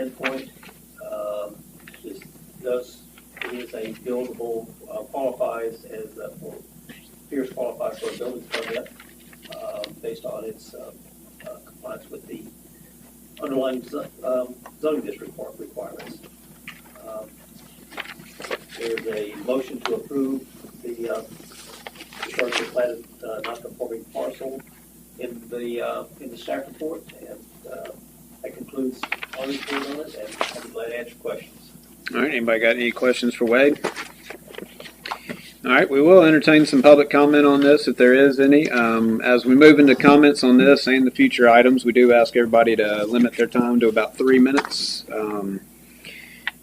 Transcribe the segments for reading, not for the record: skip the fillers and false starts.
standpoint. This it is a buildable, qualifies as Pierce qualifies for a building permit based on its compliance with the underlying zoning district requirements. There's a motion to approve the shortly platted non-conforming parcel in the staff report, and that concludes our report on it, and I'll be glad to answer questions. All right, anybody got any questions for Wade? All right, we will entertain some public comment on this if there is any. As we move into comments on this and the future items, we do ask everybody to limit their time to about 3 minutes.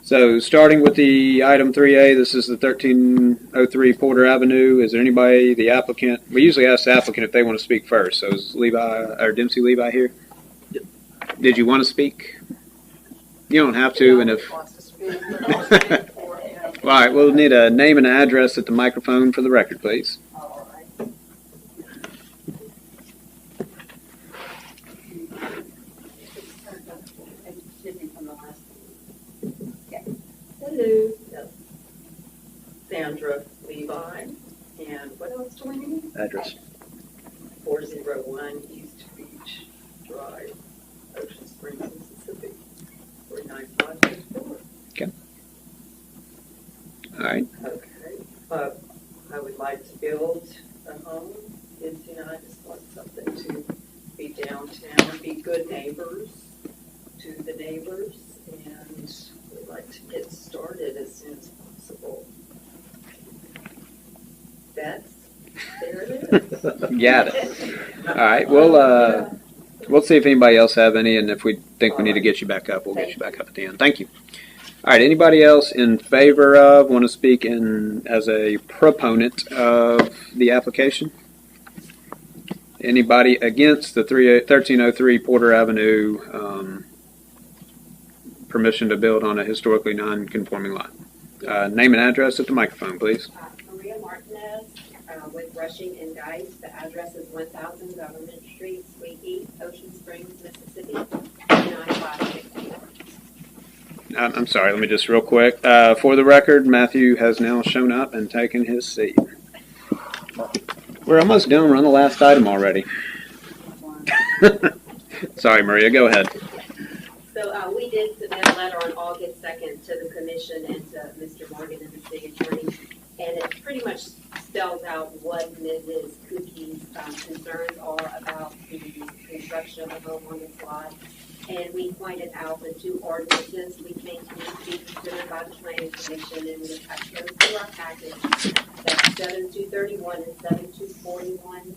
So starting with the item 3A, this is the 1303 Porter Avenue. Is there anybody, the applicant? We usually ask the applicant if they want to speak first. So is Dempsey Levi here? Yep. Did you want to speak? You don't have to, and if... All right, we'll need a name and address at the microphone for the record, please. All right. Hello. Sandra Levi. And what else do we need? Address. 401 East Beach Drive, Ocean Springs, Mississippi, 49564. Okay. All right. Okay. I would like to build a home. Kids, I just want something to be downtown, be good neighbors to the neighbors, and we'd like to get started as soon as possible. There it is. Got it. All right. We'll see if anybody else have any, and if we think we need to get you back up, we'll get you back up at the end. Thank you. All right. Anybody else in favor of, want to speak in as a proponent of the application? Anybody against the 1303 Porter Avenue permission to build on a historically non-conforming lot? Name and address at the microphone, please. Maria Martinez with Rushing and Geist. The address is 1000 Government Street, Suite E, Ocean Springs, Mississippi, 99564. I'm sorry, let me just real quick. For the record, Matthew has now shown up and taken his seat. We're almost done. We're on the last item already. Sorry, Maria, go ahead. So we did submit a letter on August 2nd to the commission and to Mr. Morgan and the city attorney, and it pretty much spells out what Mrs. Cookie's concerns are about the construction of a home on this lot. And we pointed out the two ordinances we think need to be considered by the planning commission, and we attached those to our package. That's 7231 and 7241.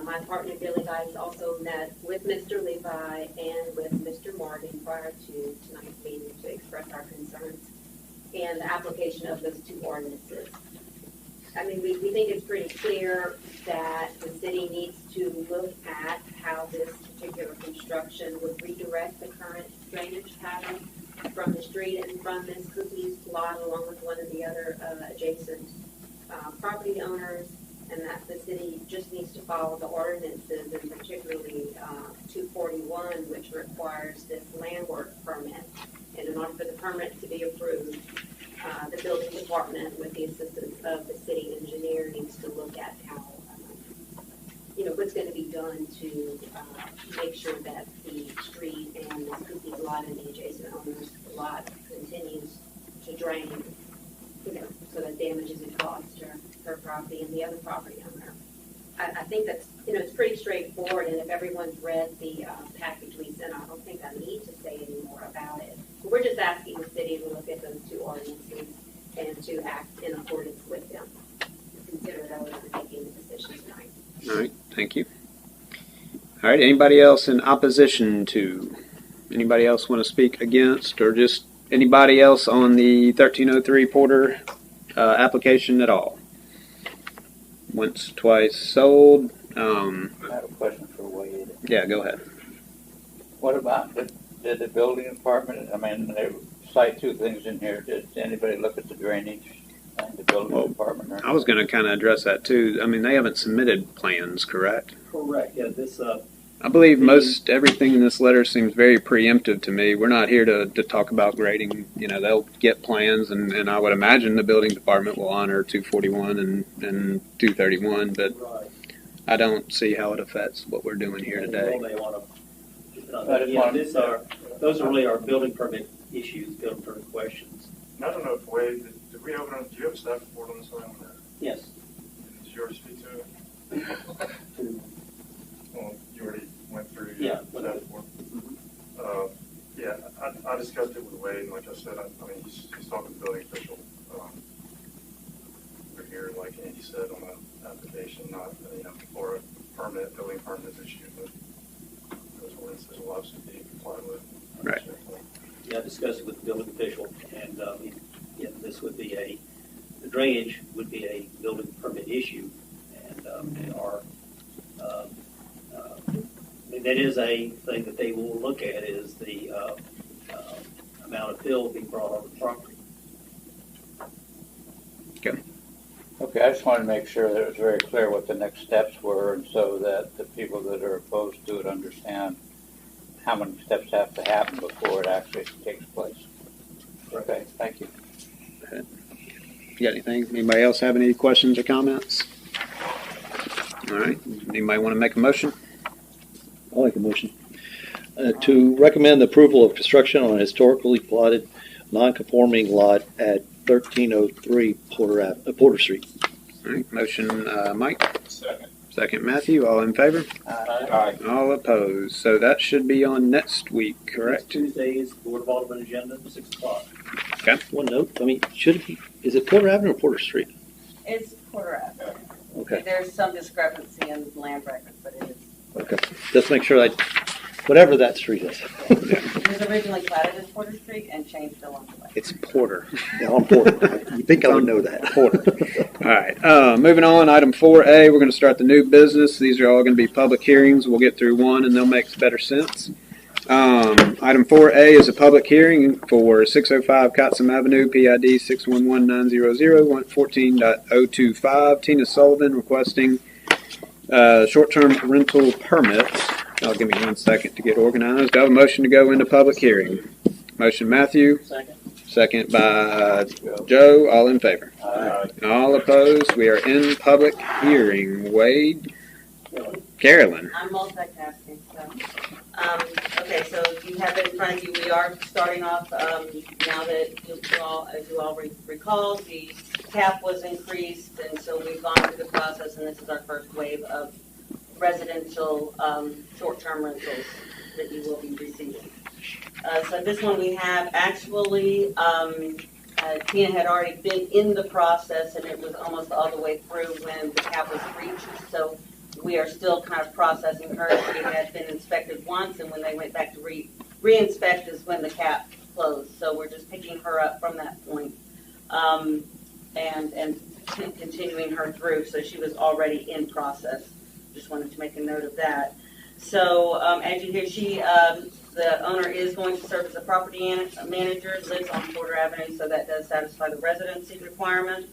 My partner Billy Geist also met with Mr. Levi and with Mr. Morgan prior to tonight's meeting to express our concerns and the application of those two ordinances. I mean, we think it's pretty clear that the city needs to look at how this particular construction would redirect the current drainage pattern from the street and from Ms. Cookie's lot, along with one of the other adjacent property owners, and that the city just needs to follow the ordinances, and particularly 241, which requires this land work permit. And in order for the permit to be approved, the building department, with the assistance of the city engineer, needs to look at how, what's going to be done to make sure that the street and the Cookie's lot and the adjacent owners' lot continues to drain, so that damage isn't caused to her property and the other property owner. I think that's, it's pretty straightforward, and if everyone's read the package we sent, I don't think I need to say any more about it. But we're just asking the city to look at those two ordinances and to act in accordance with them. Consider those for making the decision tonight. All right, thank you. All right, anybody else in opposition to? Anybody else want to speak against, or just anybody else on the 1303 Porter application at all? Once, twice sold. I have a question for Wade. Yeah, go ahead. What about did the building department, they cite two things in here. Did anybody look at the drainage and the building department? I was going to kind of address that too. They haven't submitted plans, correct? Correct. Yeah, this I believe most everything in this letter seems very preemptive to me. We're not here to talk about grading. You know, they'll get plans, and I would imagine the building department will honor 241 and 231, but Right. I don't see how it affects what we're doing here today. They want I just wanted- those are really our building permit issues, building permit questions. And I don't know if Wade, did we open up, do you have a staff report on this one? Yes. Did you already speak to it? To, Well, you already went through Yeah, your went staff through. report. Yeah, I discussed it with Wade, and like I said, I mean, he's talking to the building official. We're here, like Andy said, on an application, not, for a permit, building permit is issued, but those ordinances will obviously be complied with. Right. yeah, I discussed it with the building official, and, yeah, this would be the drainage would be a building permit issue, and, they are, I mean, that is a thing that they will look at, is the, amount of fill being brought on the property. Okay, I just wanted to make sure that it was very clear what the next steps were, and so that the people that are opposed to it understand how many steps have to happen before it actually takes place. Okay, thank you. You got anything? Anybody else have any questions or comments? All right. Anybody want to make a motion? I'll make a motion. To recommend the approval of construction on a historically plotted non-conforming lot at 1303 Porter Street. All right. Motion, Mike. Second. Second, Matthew. All in favor? Aye. All opposed. So that should be on next week, correct? Tuesday's Board of Alderman agenda, 6 o'clock. One note, I mean, should it be, is it Porter Avenue or Porter Street? It's Porter Ave. Okay, There's some discrepancy in land records, but it is. okay. Just make sure whatever that street is. It was originally platted as Porter Street and changed along the way. It's Porter. Yeah, on Porter. You think I would know that? Porter. All right. Moving on, item 4A, we're going to start the new business. These are all going to be public hearings. We'll get through one and they'll make better sense. Item 4A is a public hearing for 605 Cotsum Avenue, PID 611-900, 14.025. Tina Sullivan requesting short-term rental permits. Give me 1 second to get organized. I have a motion to go into public hearing. Motion Matthew, Second. second by Joe. All in favor? Aye. All opposed? We are in public hearing. Wade, Carolyn. I'm multitasking, so. Okay, so you have it in front of you. We are starting off, now that as you all recall, the cap was increased, and so we've gone through the process, and this is our first wave of residential, short-term rentals that you will be receiving. So this one we have actually, Tina had already been in the process, and it was almost all the way through when the cap was reached, so we are still kind of processing her. She had been inspected once, and when they went back to re-inspect is when the cap closed. So we're just picking her up from that point, and continuing her through. So she was already in process. Just wanted to make a note of that. So as you hear, the owner is going to serve as a property manager, lives on Porter Avenue, so that does satisfy the residency requirement.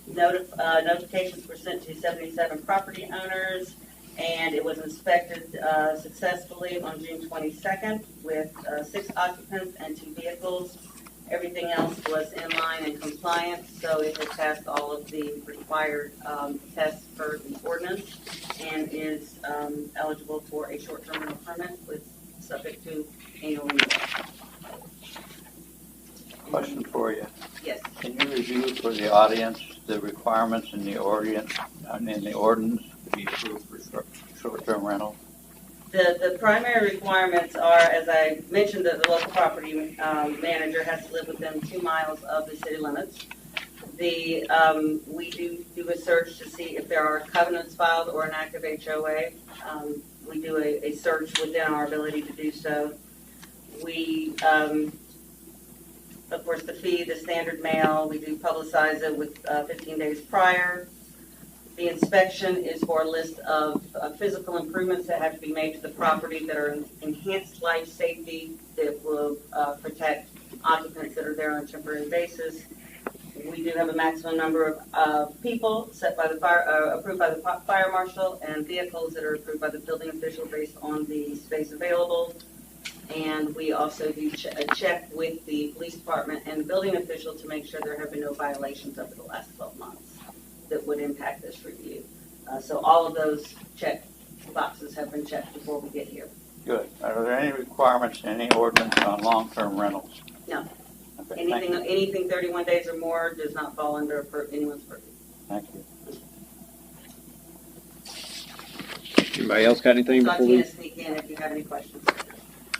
Notifications were sent to 77 property owners, and it was inspected successfully on June 22nd with 6 occupants and 2 vehicles. Everything else was in line and compliant, so it has passed all of the required tests for the ordinance and is eligible for a short-term rental permit with subject to annual renewal. Question for you. Yes. Can you review for the audience the requirements in the ordinance to be approved for short-term rental? The primary requirements are, as I mentioned, that the local property manager has to live within 2 miles of the city limits. We do a search to see if there are covenants filed or an active HOA. We do a search within our ability to do so. We, of course, the fee, the standard mail, we do publicize it with 15 days prior. The inspection is for a list of physical improvements that have to be made to the property that are enhanced life safety that will protect occupants that are there on a temporary basis. we do have a maximum number of people set by the fire, approved by the fire marshal, and vehicles that are approved by the building official based on the space available. And we also do a check with the police department and the building official to make sure there have been no violations over the last 12 months that would impact this review. So all of those check boxes have been checked before we get here. Good. Are there any requirements in any ordinance on long-term rentals? No. Okay, thank you. Anything 31 days or more does not fall under anyone's purview. Thank you. Anybody else got anything So before Tina, we? sneak in if you have any questions.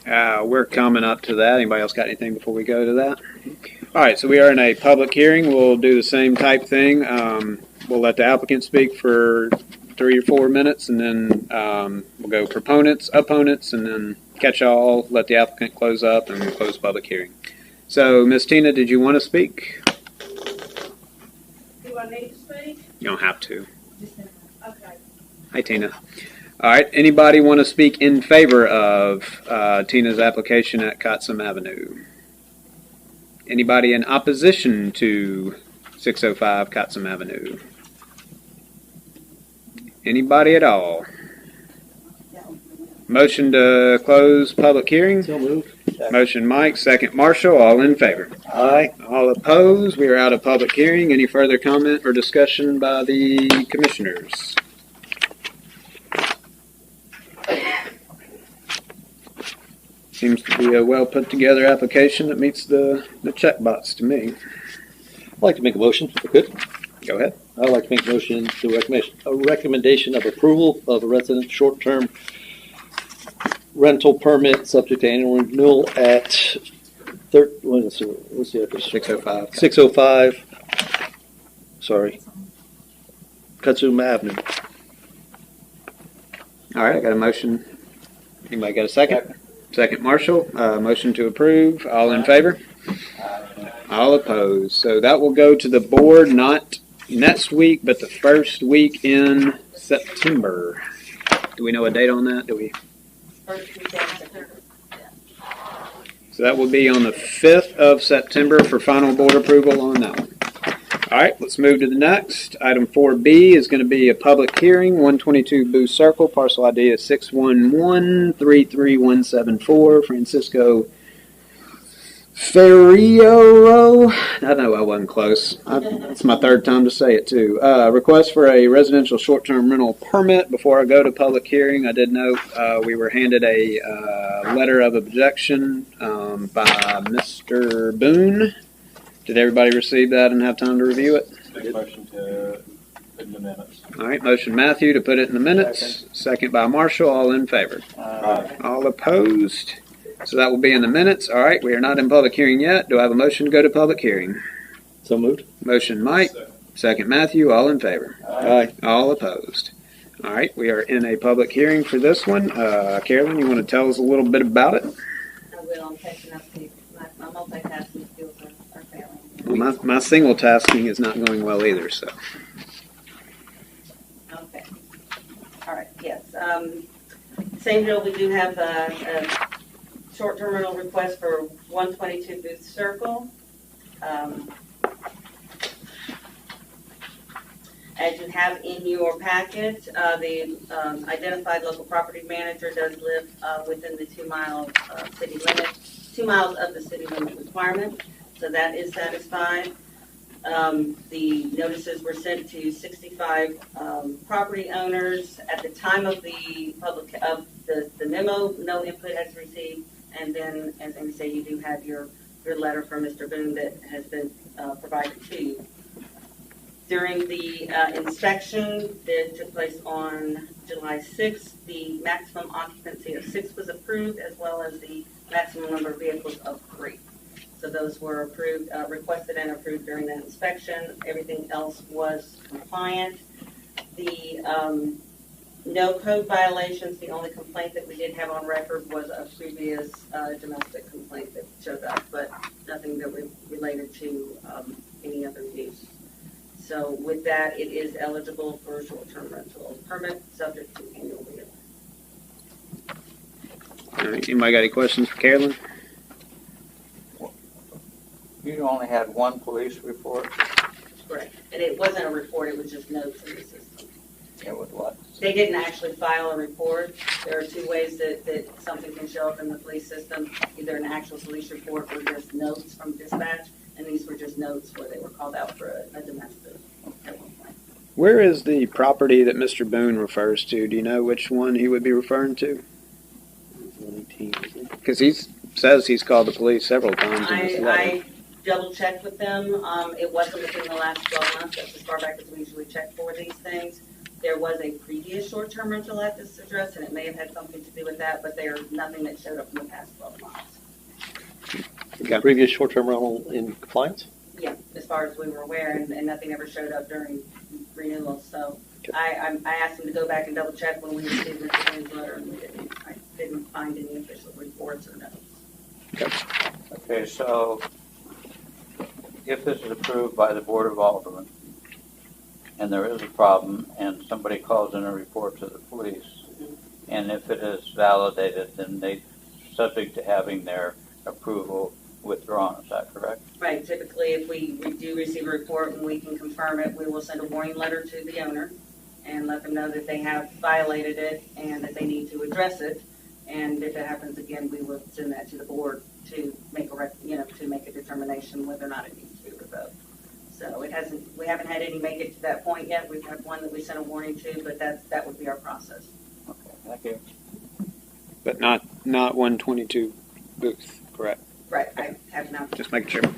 We're coming up to that. Anybody else got anything before we go to that? All right, so we are in a public hearing. We'll do the same type thing. We'll let the applicant speak for 3 or 4 minutes, and then we'll go proponents, opponents, and then catch all, let the applicant close up, and we'll close public hearing. So, Ms. Tina, did you want to speak? Do I need to speak? You don't have to. Okay. Hi, Tina. All right, anybody want to speak in favor of Tina's application at Cotsum Avenue? Anybody in opposition to 605 Cotsum Avenue? Anybody at all? Motion to close public hearing. So moved. Motion Mike, second Marshall, all in favor. Aye. All opposed, we are out of public hearing. Any further comment or discussion by the commissioners? Seems to be a well put together application that meets the checkbox to me. I'd like to make a motion, if I could. Go ahead. I'd like to make a motion to a recommendation of approval of a resident short-term rental permit subject to annual renewal at what's the address? 605. 605, sorry, Cotsum Avenue. All right, I got a motion. Anybody got a second? Second Marshall. Motion to approve. All in favor? All opposed. So that will go to the board not next week, but the first week in September. Do we know a date on that? Do we? First week of September. So that will be on the 5th of September for final board approval on that one. All right, let's move to the next. Item 4B is going to be a public hearing, 122 Booth Circle, parcel ID is 611-33174, Francisco Ferriero. I know I wasn't close. It's my third time to say it too. Request for a residential short-term rental permit. Before I go to public hearing, I did note we were handed a letter of objection by Mr. Boone. Did everybody receive that and have time to review it? Make a motion to put in the minutes. All right, motion Matthew to put it in the minutes. Second by Marshall. All in favor? All opposed? So that will be in the minutes. All right, we are not in public hearing yet. Do I have a motion to go to public hearing? So moved. Motion Mike. Second Matthew. All in favor? Aye. All opposed? All right, we are in a public hearing for this one. Carolyn, you want to tell us a little bit about it? I will. I'm catching up to my multitasking skills are failing. Well, my single tasking is not going well either, so. Okay. All right, yes. Same deal, we do have a short-term rental request for 122 Booth Circle. As you have in your packet, the identified local property manager does live within the 2 mile city limit, 2 miles of the city limit requirement, so that is satisfied. The notices were sent to 65 property owners. At the time of the the memo, no input has received, and then, as I say, you do have your letter from Mr. Boone that has been provided to you. During the inspection that took place on July 6th, the maximum occupancy of 6 was approved, as well as the maximum number of vehicles of 3. So those were approved, requested and approved during that inspection. Everything else was compliant. The no code violations, the only complaint that we did have on record was a previous domestic complaint that showed up, but nothing that related to any other use. So with that, it is eligible for a short-term rental permit, subject to annual renewal. All right, anybody got any questions for Carolyn? You only had one police report? Correct. And it wasn't a report, it was just notes in the system. It was what? They didn't actually file a report. There are two ways that something can show up in the police system, either an actual police report or just notes from dispatch, and these were just notes where they were called out for a domestic at one point. Where is the property that Mr. Boone refers to? Do you know which one he would be referring to? 19, isn't it? Because he says he's called the police several times in this letter. I double checked with them. It wasn't within the last 12 months. That's as far back as we usually check for these things. There was a previous short-term rental at this address, and it may have had something to do with that, but there's nothing that showed up in the past 12 months. Okay. Previous short-term rental in compliance? Yeah, as far as we were aware, and nothing ever showed up during renewal. So Okay. I asked them to go back and double check when we received Mr. Boone's letter, and I didn't find any official reports or notes. Okay, so if this is approved by the Board of Aldermen, and there is a problem, and somebody calls in a report to the police, and if it is validated, then they subject to having their approval withdrawn, is that correct? Right, typically if we do receive a report and we can confirm it, we will send a warning letter to the owner and let them know that they have violated it and that they need to address it. And if it happens again, we will send that to the board to make to make a determination whether or not it needs to be revoked. So we haven't had any make it to that point yet. We've had one that we sent a warning to, but that would be our process. Okay, thank you. But not 122 Booth, correct? Right, I have not. Just making sure. All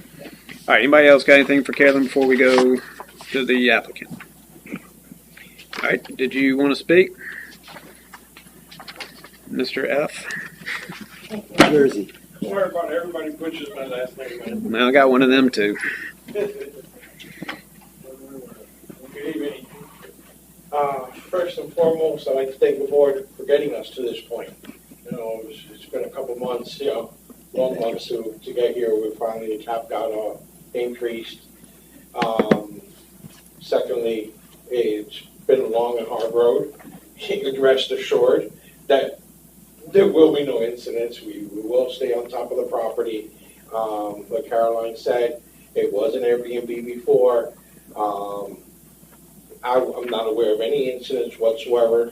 right, anybody else got anything for Carolyn before we go to the applicant? All right, did you want to speak? Mr. F? Jersey. Sorry about everybody butchers my last name, man. Now I got one of them too. Good evening. First and foremost, I'd like to thank the board for getting us to this point. You know, it's been a couple months, long months to get here. We finally, the cap got increased. Secondly, it's been a long and hard road. Rest assured that there will be no incidents. We will stay on top of the property. Like Caroline said, it was an Airbnb before. I'm not aware of any incidents whatsoever.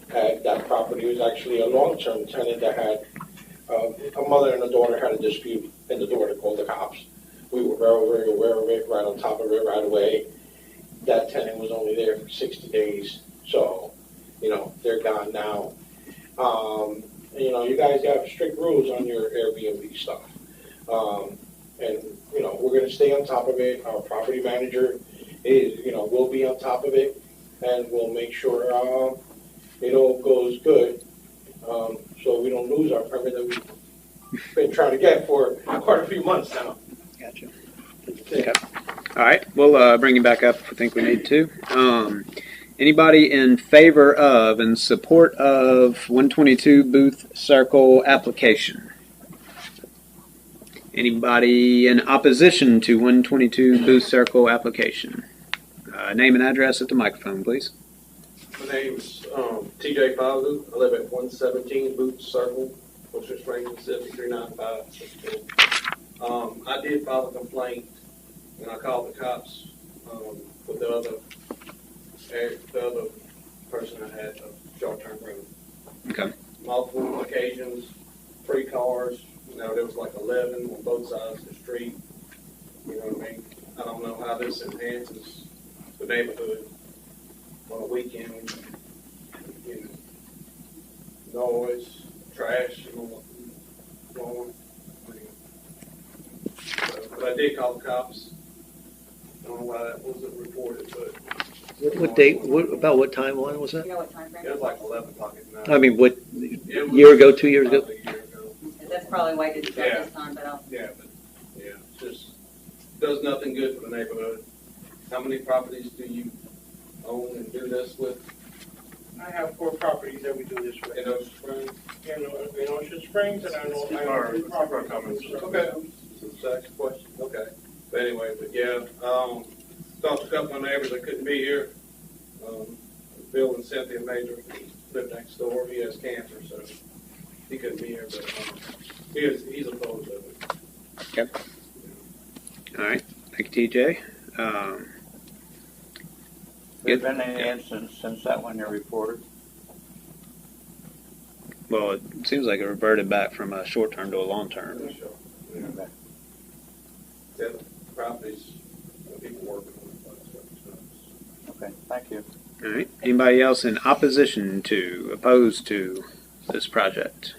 That property was actually a long-term tenant that had a mother and a daughter had a dispute, and the daughter called the cops. We were very, very aware of it, right on top of it right away. That tenant was only there for 60 days, so, they're gone now. You guys have strict rules on your Airbnb stuff. We're going to stay on top of it. Our property manager will be on top of it, and we'll make sure it all goes good, so we don't lose our permit that we've been trying to get for quite a few months now. Gotcha. Okay. All right, we'll bring you back up if we think we need to. Anybody in favor of and support of 122 Booth Circle application? Anybody in opposition to 122 Booth Circle application? Name and address at the microphone, please. My name's TJ Falu. I live at 117 Booth Circle, Wilshire Springs, Mississippi 39562. I did file a complaint, and I called the cops with the other person I had a short-term rental. Okay. Multiple occasions, 3 cars. There was like 11 on both sides of the street. You know what I mean? I don't know how this enhances the neighborhood on a weekend. Noise, trash, blowing. But I did call the cops. I don't know why that wasn't reported, but What date, about what timeline was You that? know what time frame? it was like 11 o'clock at night. I mean, what, It was year ago, 2 years ago? probably a year ago. That's probably why I didn't show Yeah. this time, but I'll. Yeah, it just does nothing good for the neighborhood. How many properties do you own and do this with? I have 4 properties that we do this with. In Ocean Springs? In Ocean Springs, and I know I Or- have 3 properties. Okay. That's a question. Okay. But anyway, talked to a couple of neighbors that couldn't be here. Bill and Cynthia Major live next door. He has cancer, so he couldn't be here, but he's opposed to it. Yep. All right, thank you, TJ. Has there been any incidents since that one you reported? Well, it seems like it reverted back from a short term to a long term. Okay. Yeah, properties, people working on Okay, thank you. All right. Anybody else in opposition to, opposed to this project?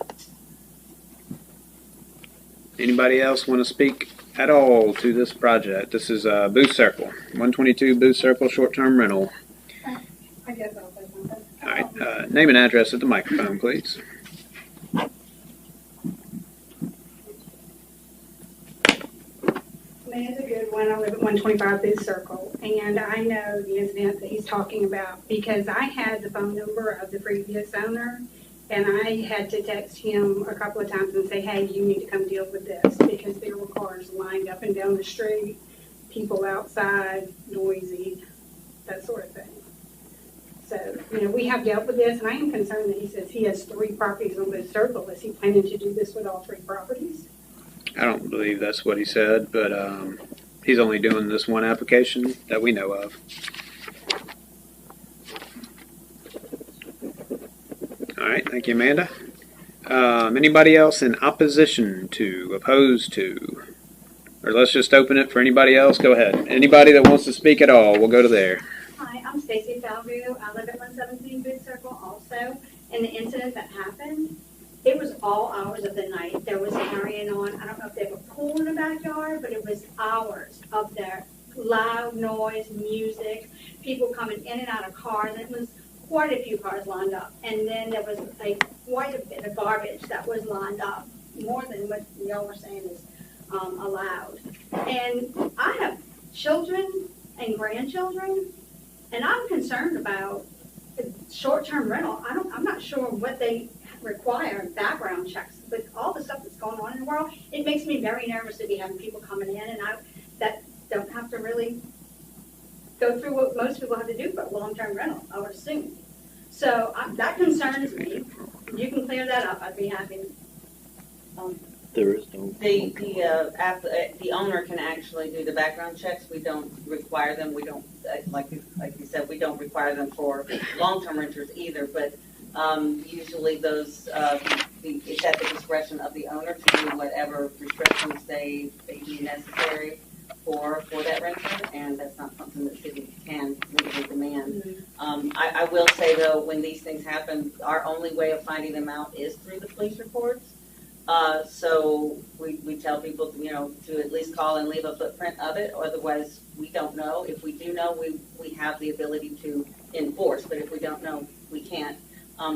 Anybody else want to speak at all to this project? This is Booth Circle, 122 Booth Circle, short-term rental. I guess I'll say something. All right. Name and address at the microphone, please. Amanda Goodwin, I live at 125 Booth Circle, and I know the incident that he's talking about because I had the phone number of the previous owner, and I had to text him a couple of times and say, hey, you need to come deal with this, because there were cars lined up and down the street, people outside, noisy, that sort of thing. So, we have dealt with this, and I am concerned that he says he has 3 properties on Booth Circle. Is he planning to do this with all 3 properties? I don't believe that's what he said, but he's only doing this one application that we know of. All right, thank you, Amanda. Anybody else in opposition to, opposed to? Or let's just open it for anybody else. Go ahead. Anybody that wants to speak at all, we'll go to there. Hi, I'm Stacy Falvey. I live at 117 Booth Circle also. And the incident that happened, it was all hours of the night. There was carrying on. I don't know if they have a pool in the backyard, but it was hours of their loud noise, music, people coming in and out of cars. And it was quite a few cars lined up. And then there was quite a bit of garbage that was lined up, more than what y'all were saying is allowed. And I have children and grandchildren, and I'm concerned about short-term rental. I'm not sure what they require background checks, but all the stuff that's going on in the world, it makes me very nervous to be having people coming in and out that don't have to really go through what most people have to do for long-term rental, I would assume. So that concerns me. You can clear that up. I'd be happy. There is no. The owner can actually do the background checks. We don't require them. We don't, like you said, we don't require them for long-term renters either. But usually those, it's at the discretion of the owner to do whatever restrictions they deem necessary for that renter, and that's not something that the city can legally demand. I will say though, when these things happen, our only way of finding them out is through the police reports. So we tell people, to at least call and leave a footprint of it. Otherwise, we don't know. If we do know, we have the ability to enforce. But if we don't know, we can't.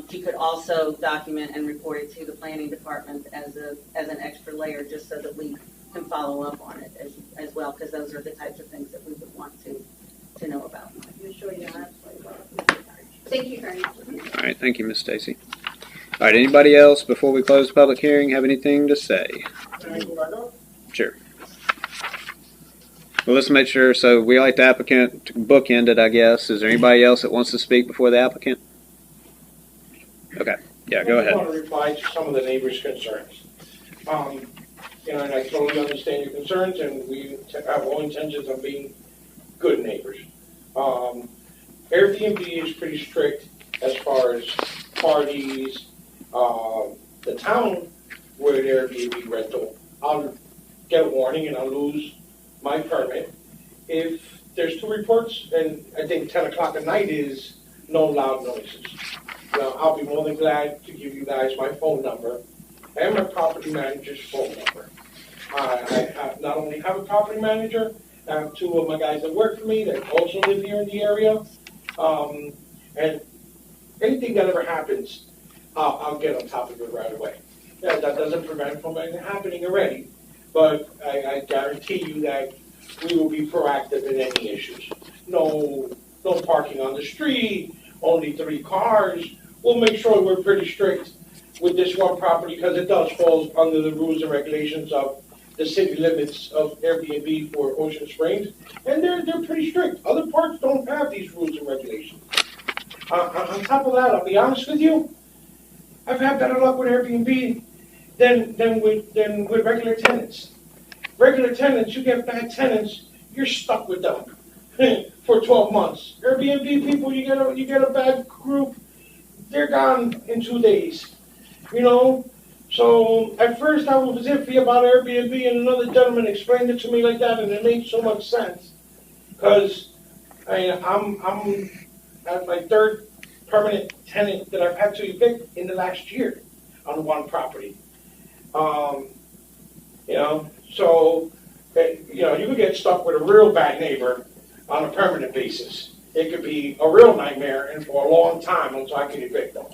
You could also document and report it to the planning department as an extra layer, just so that we can follow up on it as well, because those are the types of things that we would want to know about. I'm sure you know absolutely well. Thank you very much. All right, thank you, Ms. Stacy. All right, anybody else before we close the public hearing have anything to say? Sure. Well, let's make sure. So we like the applicant to bookend it, I guess. Is there anybody else that wants to speak before the applicant? Okay. Yeah, go ahead. I want to reply to some of the neighbors' concerns. And I totally understand your concerns, and we have all intentions of being good neighbors. Airbnb is pretty strict as far as parties. The town where the Airbnb rental, I'll get a warning and I'll lose my permit. If there's 2 reports, and I think 10 o'clock at night is no loud noises. Now, I'll be more than glad to give you guys my phone number and my property manager's phone number. I have not only have a property manager, I have 2 of my guys that work for me that also live here in the area. And anything that ever happens, I'll get on top of it right away. Yeah, that doesn't prevent it from happening already, but I guarantee you that we will be proactive in any issues. No parking on the street, only 3 cars. We'll make sure we're pretty strict with this one property because it does fall under the rules and regulations of the city limits of Airbnb for Ocean Springs, and they're pretty strict. Other parks don't have these rules and regulations. On top of that, I'll be honest with you, I've had better luck with Airbnb than with regular tenants. regular tenants, you get bad tenants, you're stuck with them for 12 months. Airbnb people, you get a bad group, they're gone in 2 days. You know? So at first I was iffy about Airbnb, and another gentleman explained it to me like that, and it made so much sense. Because I'm at my third permanent tenant that I've had to evict in the last year on one property. You know, so you know, you could get stuck with a real bad neighbor on a permanent basis. It could be a real nightmare, and for a long time until I can evict them.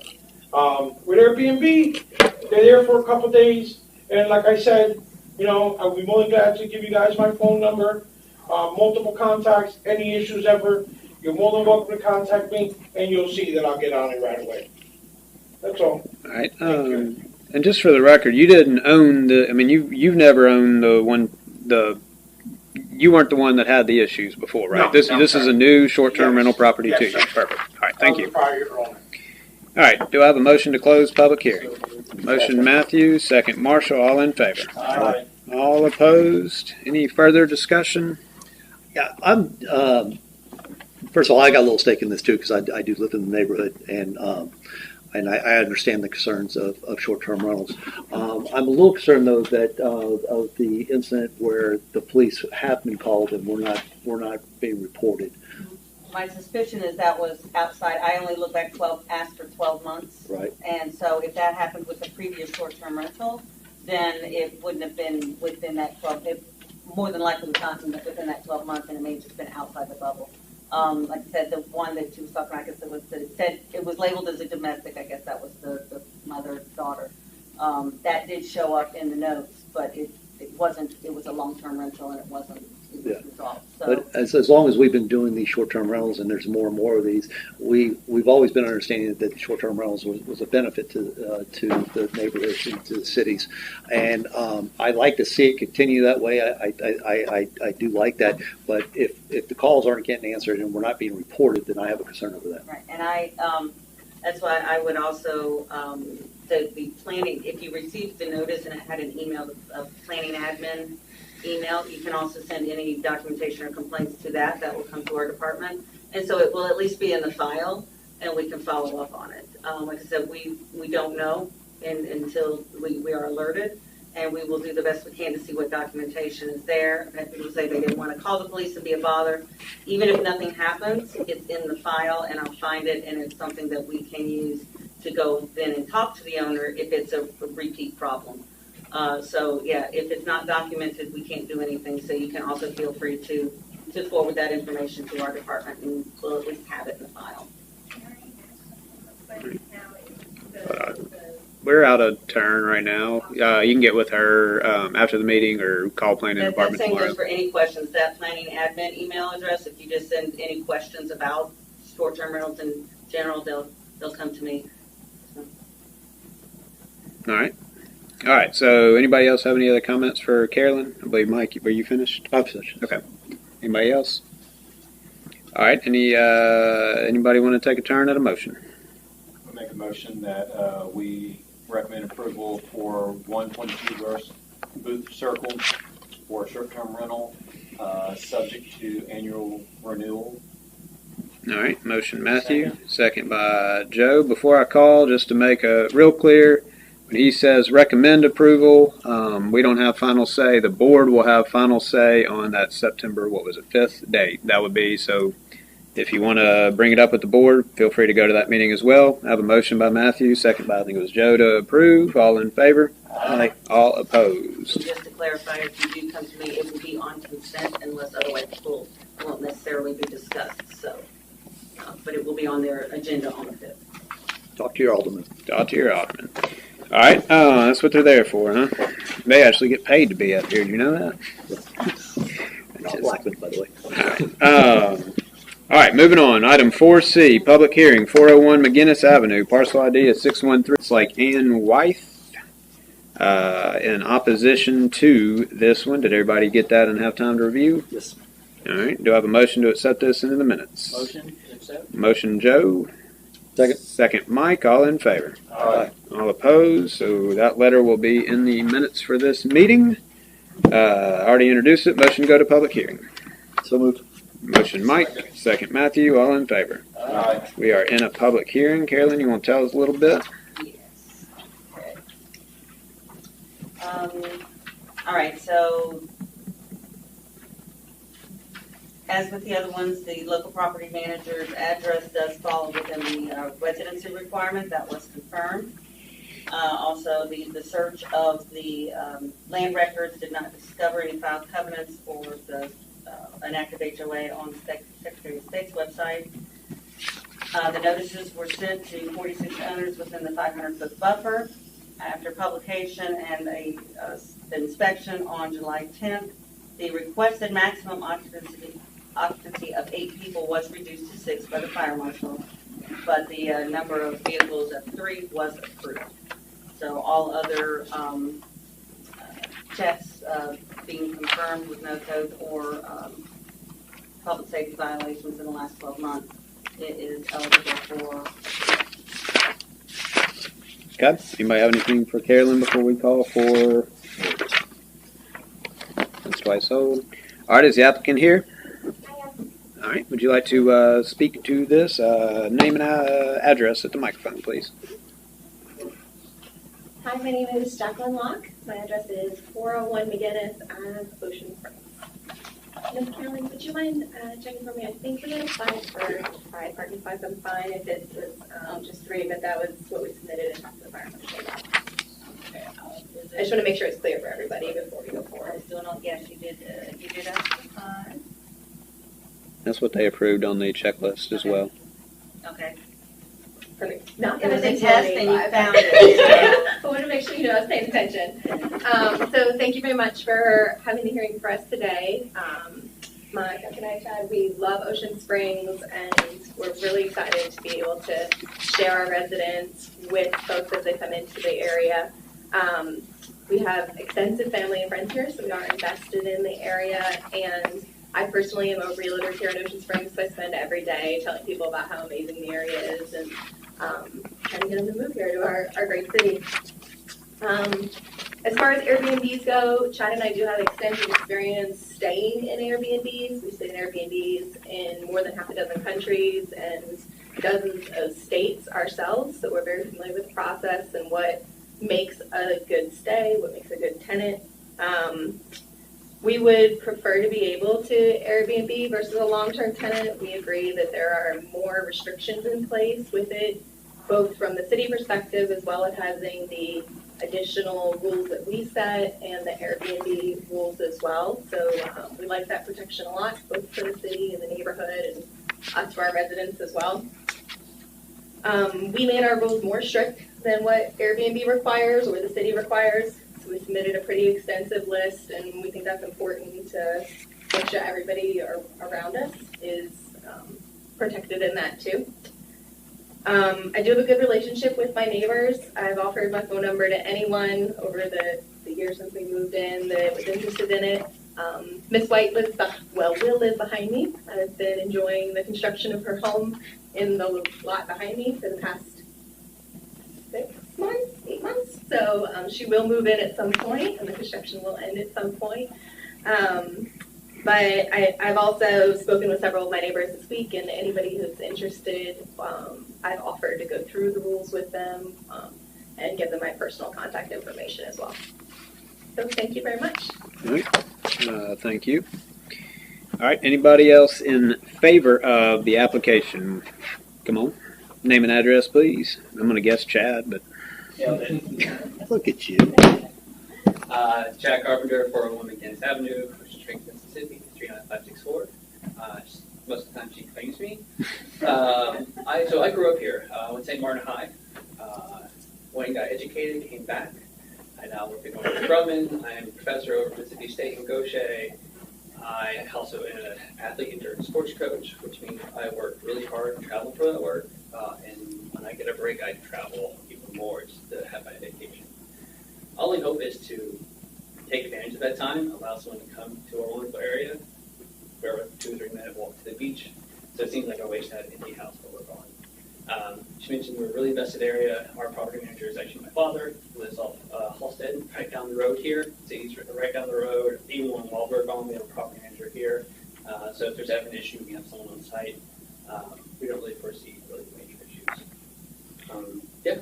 With Airbnb, they're there for a couple days, and like I said, you know, I'll be more than glad to give you guys my phone number, multiple contacts, any issues ever. You're more than welcome to contact me, and you'll see that I'll get on it right away. That's all. All right. And just for the record, you didn't own the. I mean, you've never owned the one. You weren't the one that had the issues before, right? No, this no, is a new short-term yes. rental property Yes, to you. sir. Perfect. All right. Thank you. Prior owner. All right. Do I have a motion to close public hearing? Motion Matthew, second Marshall. All in favor? Aye. All opposed? Any further discussion? Yeah, I'm. First of all, I got a little stake in this too because I do live in the neighborhood, and I understand the concerns of short-term rentals. I'm a little concerned though that of the incident where the police have been called and we're not being reported. My suspicion is that was outside. I only looked back asked for 12 months. Right. And so if that happened with the previous short-term rental, then it wouldn't have been within that 12, it more than likely was not within that 12 months, and it may have just been outside the bubble. Like I said, the one that she was talking about, I guess it said it was labeled as a domestic. I guess that was the mother-daughter. That did show up in the notes, but it wasn't. It was a long-term rental, and it wasn't. It was resolved. So. But as long as we've been doing these short-term rentals, and there's more and more of these, we've always been understanding that the short-term rentals was a benefit to the neighborhoods and to the cities, and I'd like to see it continue that way. I do like that, but if the calls aren't getting answered and we're not being reported, then I have a concern over that. Right, and that's why I would also the planning. If you received the notice and it had an email of planning admin email, you can also send any documentation or complaints to that. That will come to our department, and so it will at least be in the file, and we can follow up on it. Like I said, we don't know until we are alerted, and we will do the best we can to see what documentation is there. And people say they didn't want to call the police and be a bother. Even if nothing happens, it's in the file, and I'll find it, and it's something that we can use to go then and talk to the owner if it's a repeat problem. So yeah, if it's not documented, we can't do anything. So you can also feel free to forward that information to our department, and we'll at least have it in the file. We're out of turn right now. You can get with her after the meeting or call planning That department same tomorrow. goes for any questions. That planning admin email address, if you just send any questions about short-term rentals in general, they'll come to me. All right. So anybody else have any other comments for Carolyn? I believe Mike, were you finished? I'm finished. Okay. Anybody else? All right. Anybody want to take a turn at a motion? I'll make a motion that we recommend approval for 122 Booth Circle for short-term rental, subject to annual renewal. All right. Motion Matthew, second by Joe. Before I call, just to make a real clear, when he says recommend approval, we don't have final say. The board will have final say on that September, 5th date. That would be, so if you want to bring it up with the board, feel free to go to that meeting as well. I have a motion by Matthew, second by, I think it was Joe, to approve. All in favor? Aye. All opposed? Just to clarify, if you do come to me, it will be on consent unless otherwise pulled. It won't necessarily be discussed, so, but it will be on their agenda on the 5th. Talk to your alderman. Talk to your alderman. All right. That's what they're there for, huh? They actually get paid to be up here. Do you know that? Not Blackman, by the way. All right, moving on. Item 4C, public hearing, 401 McGinnis Avenue, parcel ID is 613. It's like Ann Wythe. In opposition to this one, did everybody get that and have time to review? Yes. All right. Do I have a motion to accept this into the minutes? Motion to accept. Motion Joe. Second. Second Mike. All in favor? Aye. All opposed. So that letter will be in the minutes for this meeting. Already introduced it. Motion to go to public hearing. So moved. Motion Mike, second Matthew. All in favor? Aye. We are in a public hearing. Carolyn, you want to tell us a little bit? Yes. Okay. All right, so as with the other ones, the local property manager's address does fall within the residency requirement. That was confirmed. Also, the search of the land records did not discover any filed covenants or the an active HOA on the Secretary of State's website. The notices were sent to 46 owners within the 500-foot buffer. After publication and the inspection on July 10th, the requested maximum occupancy of 8 people was reduced to 6 by the fire marshal, but the number of vehicles of 3 was approved. So all other checks being confirmed with no code or public safety violations in the last 12 months, it is eligible for. Okay. Anybody have anything for Carolyn before we call for? That's twice old. All right, is the applicant here? All right. Would you like to speak to this? Name and address at the microphone, please. Hi, my name is Jacqueline Locke. My address is 401 McGinnis Ave, Ocean Springs. Ms. Carolyn, would you mind checking for me? I think we had applied for 5 parking spots. I'm fine if it was just 3, but that was what we submitted in the fire marshal. Okay. I just want to make sure it's clear for everybody before we go forward. Yes, you did ask for 5. That's what they approved on the checklist as well. Okay. Perfect. Not It was gonna a say test totally and you 5. found it. I want to make sure you know I was paying attention. So thank you very much for having the hearing for us today. My Chuck and I, Chad, we love Ocean Springs, and we're really excited to be able to share our residents with folks as they come into the area. We have extensive family and friends here, so we are invested in the area, and I personally am a realtor here in Ocean Springs, so I spend every day telling people about how amazing the area is and trying to get them to move here to our great city. As far as Airbnbs go, Chad and I do have extensive experience staying in Airbnbs. We stayed in Airbnbs in more than half a dozen countries and dozens of states ourselves, so we're very familiar with the process and what makes a good stay, what makes a good tenant. We would prefer to be able to Airbnb versus a long-term tenant. We agree that there are more restrictions in place with it, both from the city perspective as well as having the additional rules that we set and the Airbnb rules as well. So we like that protection a lot, both for the city and the neighborhood and us for our residents as well. We made our rules more strict than what Airbnb requires or the city requires. So we submitted a pretty extensive list, and we think that's important to make sure everybody around us is protected in that too. I do have a good relationship with my neighbors. I've offered my phone number to anyone over the years since we moved in that was interested in it. Miss White will live behind me. I've been enjoying the construction of her home in the lot behind me for the past 8 months. So she will move in at some point, and the construction will end at some point. But I've also spoken with several of my neighbors this week, and anybody who's interested, I've offered to go through the rules with them and give them my personal contact information as well. So thank you very much. All right. Thank you. All right. Anybody else in favor of the application? Come on. Name and address, please. I'm going to guess Chad, but look at you. Jack Carpenter, 401 McGinnis Avenue, Ocean Springs, Mississippi, 39564. Most of the time she claims me. I grew up here. I went to St. Martin High. When I got educated, came back. I now work at North Grumman. I am a professor over at Mississippi State in Gaucher. I also am an athlete endurance sports coach, which means I work really hard and travel for that work. And when I get a break, I travel even more just to have my vacation. Our only hope is to take advantage of that time, allow someone to come to our wonderful area. We're a 2 or 3 minute walk to the beach. So it seems like a waste to have an empty house to work on. She mentioned we're a really vested area. Our property manager is actually my father, who lives off Halstead, right down the road here. So he's right down the road. Alan Wahlberg on. We have a property manager here. So if there's ever an issue, we have someone on site. We don't really foresee really major issues. Yeah.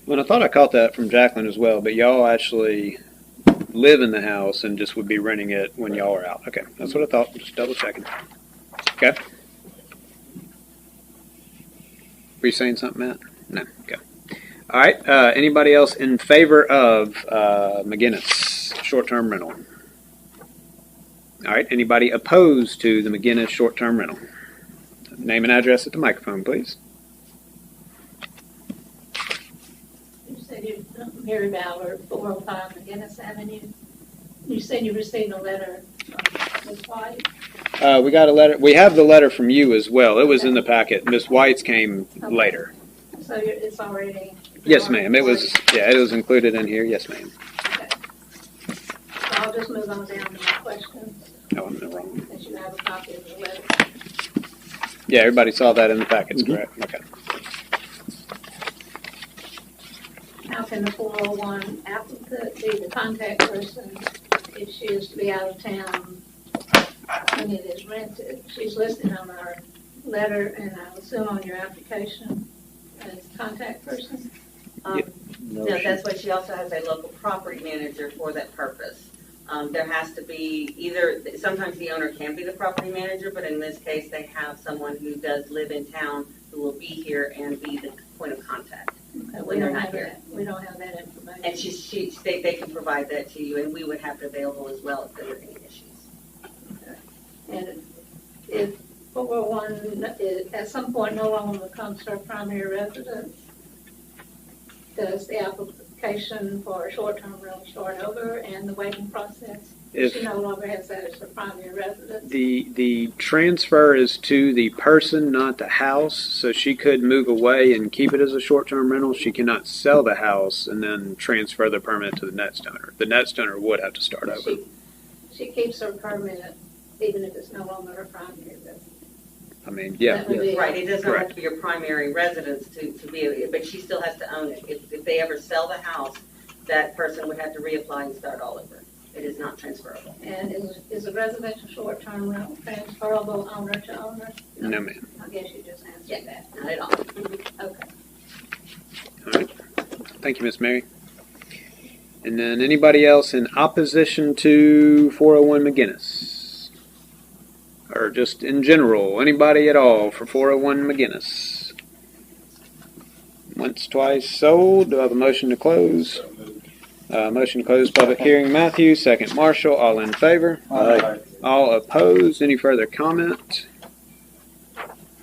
Well, I thought I caught that from Jacqueline as well, but y'all actually live in the house and just would be renting it when y'all are out. Okay, that's what I thought. Just double checking. Okay. Were you saying something, Matt? No. Okay. All right. Anybody else in favor of McGinnis short-term rental? All right. Anybody opposed to the McGinnis short-term rental? Name and address at the microphone, please. You said you're Mary Ballard, 405 McGinnis Avenue. You said you received a letter from Ms. White. We got a letter. We have the letter from you as well. It was in the packet. Ms. White's came later. So it's already. Yes, ma'am. It was. Yeah, it was included in here. Yes, ma'am. Okay. So I'll just move on down to my questions. Oh, I'm in the wrong. Since you have a copy of the letter. Yeah, everybody saw that in the packets, correct? Okay. How can the 401 applicant be the contact person if she is to be out of town when it is rented? She's listed on our letter, and I assume on your application as contact person. No, that's why she also has a local property manager for that purpose. There has to be either, sometimes the owner can be the property manager, but in this case, they have someone who does live in town who will be here and be the point of contact when they're not here. We don't have that information. And they can provide that to you, and we would have it available as well if there were any issues. Okay. And if 401 at some point no longer becomes her primary residence, does the application for a short-term rental start over and the waiting process? If she no longer has that as her primary residence. The transfer is to the person, not the house, so she could move away and keep it as a short-term rental. She cannot sell the house and then transfer the permit to the next owner. The next owner would have to start over. She keeps her permit even if it's no longer her primary residence. I mean, yeah. Right, it doesn't have to be your primary residence to be, but she still has to own it. If they ever sell the house, that person would have to reapply and start all over. It is not transferable. And is a residential short-term rental transferable owner to owner? No, ma'am. I guess you just answered that. Not at all. Okay. All right. Thank you, Miss Mary. And then anybody else in opposition to 401 McGinnis? Or just in general, anybody at all for 401 McGinnis? Once, twice sold. Do I have a motion to close? Motion to close public hearing. Matthew, second Marshall. All in favor? Aye. All opposed? Any further comment?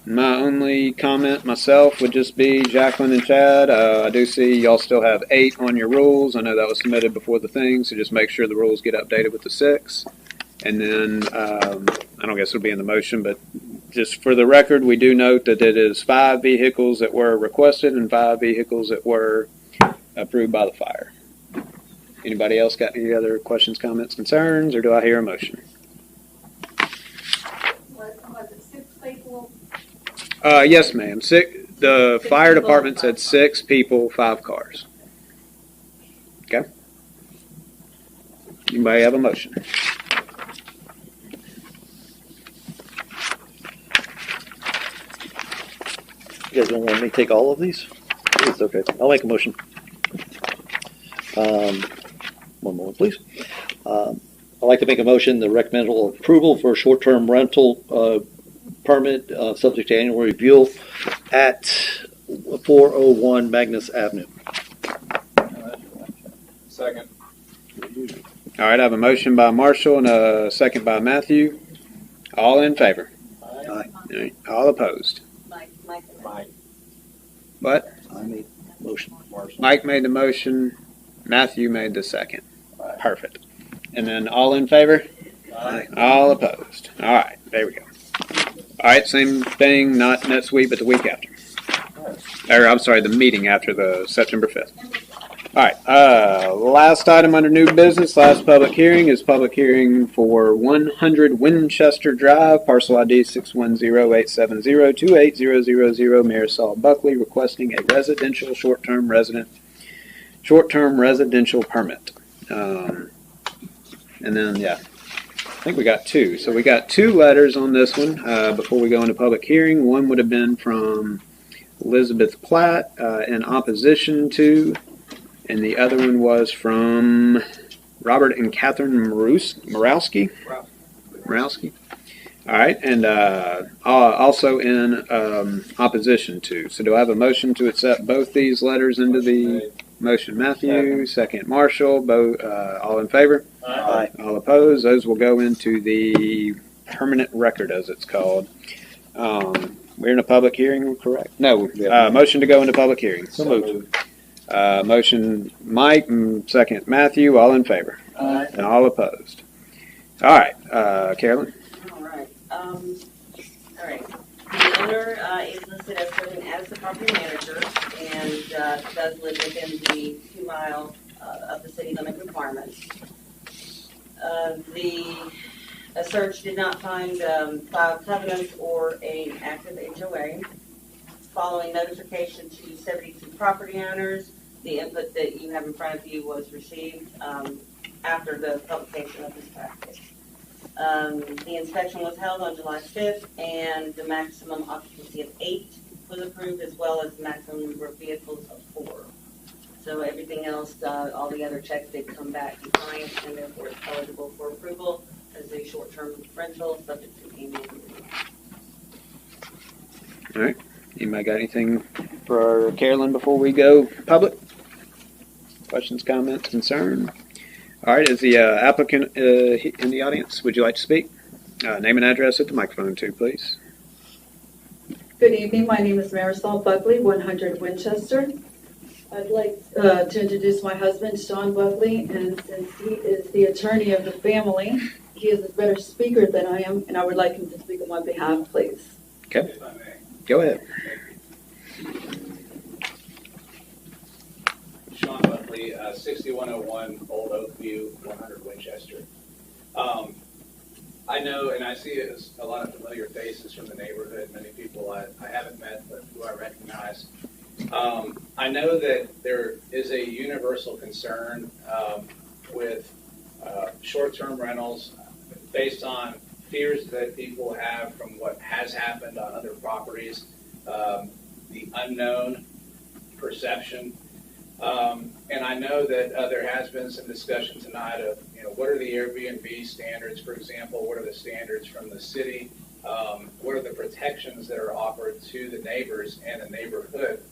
My only comment myself would just be Jacqueline and Chad. I do see y'all still have 8 on your rules. I know that was submitted before the thing, so just make sure the rules get updated with the 6. And then, I don't guess it'll be in the motion, but just for the record, we do note that it is 5 vehicles that were requested and 5 vehicles that were approved by the fire. Anybody else got any other questions, comments, concerns, or do I hear a motion? Was it 6 people? Yes, ma'am. The fire department said 6 people, 5 cars. Okay. Anybody have a motion? You guys don't want me to take all of these? It's okay. I'll make a motion. One moment, please. I'd like to make a motion to recommend approval for a short-term rental permit subject to annual review at 401 Magnus Avenue. Second. All right, I have a motion by Marshall and a second by Matthew. All in favor? Aye. All right. All opposed? Mike. What? I made a motion. Mike made the motion. Matthew made the second. Perfect. And then all in favor? Aye. All opposed. All right, there we go. All right, same thing, not next week, but the week after. Or, I'm sorry, the meeting after the September 5th. All right, last item under new business, last public hearing is public hearing for 100 Winchester Drive, parcel ID 610-870-28000, Marisol Buckley requesting a residential short-term residential permit. And then, yeah, I think we got two. So we got two letters on this one before we go into public hearing. One would have been from Elizabeth Platt in opposition to, and the other one was from Robert and Catherine Morawski. All right, and also in opposition to. So do I have a motion to accept both these letters into the motion? Matthew, second Marshall, both, all in favor? Aye. All opposed? Those will go into the permanent record, as it's called. We're in a public hearing, correct? No, motion to go into public hearing. So moved. Motion Mike, second Matthew, all in favor? Aye. And all opposed. All right, Carolyn? All right. All right. The owner is listed as serving as the property manager and does live within the 2 mile of the city limit requirements. A search did not find filed covenants or an active HOA. Following notification to 72 property owners, the input that you have in front of you was received after the publication of this package. The inspection was held on July 5th, and the maximum occupancy of 8 was approved, as well as the maximum number of vehicles of 4. So everything else, all the other checks did come back compliant, and therefore it's eligible for approval as a short-term rental subject to annual renewal. All right. Anybody got anything for Carolyn before we go public? Questions, comments, concern? All right, is the applicant in the audience? Would you like to speak? Name and address at the microphone too, please. Good evening. My name is Marisol Buckley, 100 Winchester. I'd like to introduce my husband, Sean Buckley, and since he is the attorney of the family, he is a better speaker than I am, and I would like him to speak on my behalf, please. Okay. Go ahead. Sean Buckley, 6101 Old Oakview, 100 Winchester. I know and I see a lot of familiar faces from the neighborhood, many people I haven't met but who I recognize. I know that there is a universal concern with short-term rentals based on fears that people have from what has happened on other properties, the unknown perception. And I know that there has been some discussion tonight of, what are the Airbnb standards, for example, what are the standards from the city, what are the protections that are offered to the neighbors and the neighborhood.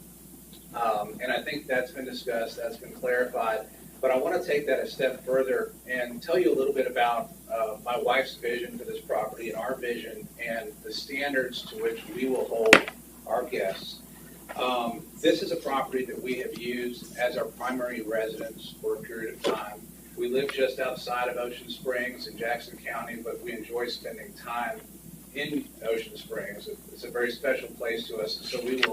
And I think that's been discussed, that's been clarified. But I want to take that a step further and tell you a little bit about my wife's vision for this property and our vision and the standards to which we will hold our guests. This is a property that we have used as our primary residence for a period of time. We live just outside of Ocean Springs in Jackson County, but we enjoy spending time in Ocean Springs. It's a very special place to us, so we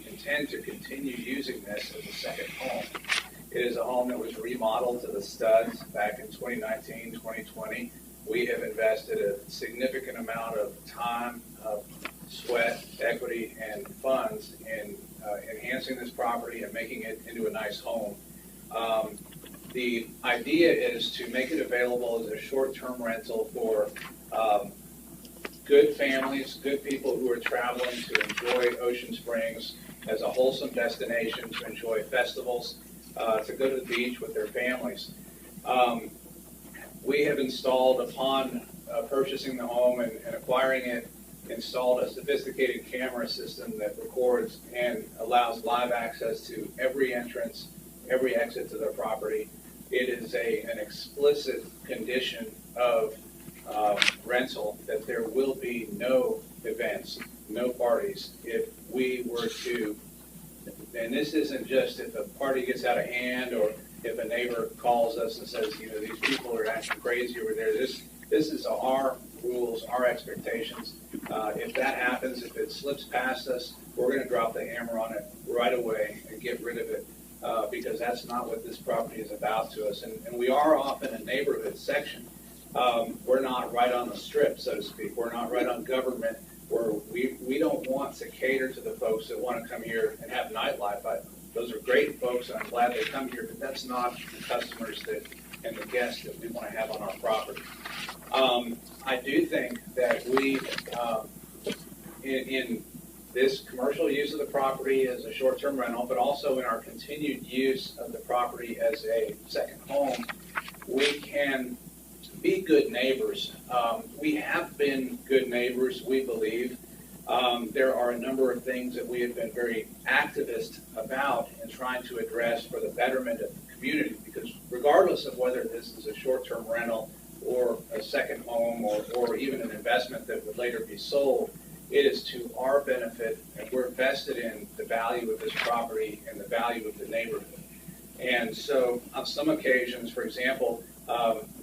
intend to continue using this as a second home. It is a home that was remodeled to the studs back in 2019, 2020. We have invested a significant amount of time, sweat, equity, and funds in enhancing this property and making it into a nice home. The idea is to make it available as a short-term rental for good families, good people who are traveling to enjoy Ocean Springs as a wholesome destination, to enjoy festivals, to go to the beach with their families. We have installed, upon purchasing the home and acquiring it, installed a sophisticated camera system that records and allows live access to every entrance, every exit to their property. It is an explicit condition of rental that there will be no events, no parties. If we were to, and this isn't just if a party gets out of hand or if a neighbor calls us and says, these people are acting crazy over there. This is our rules, our expectations. If that happens, if it slips past us, we're going to drop the hammer on it right away and get rid of it because that's not what this property is about to us. And we are off in a neighborhood section. We're not right on the strip, so to speak. We're not right on government where we don't want to cater to the folks that want to come here and have nightlife. Those are great folks, and I'm glad they come here, but that's not the customers and the guests that we want to have on our property. I do think that we, in this commercial use of the property as a short-term rental, but also in our continued use of the property as a second home, we can be good neighbors. We have been good neighbors, we believe. There are a number of things that we have been very activist about in trying to address for the betterment of the community, because regardless of whether this is a short-term rental or a second home or even an investment that would later be sold, it is to our benefit, and we're vested in the value of this property and the value of the neighborhood. And so on some occasions, for example,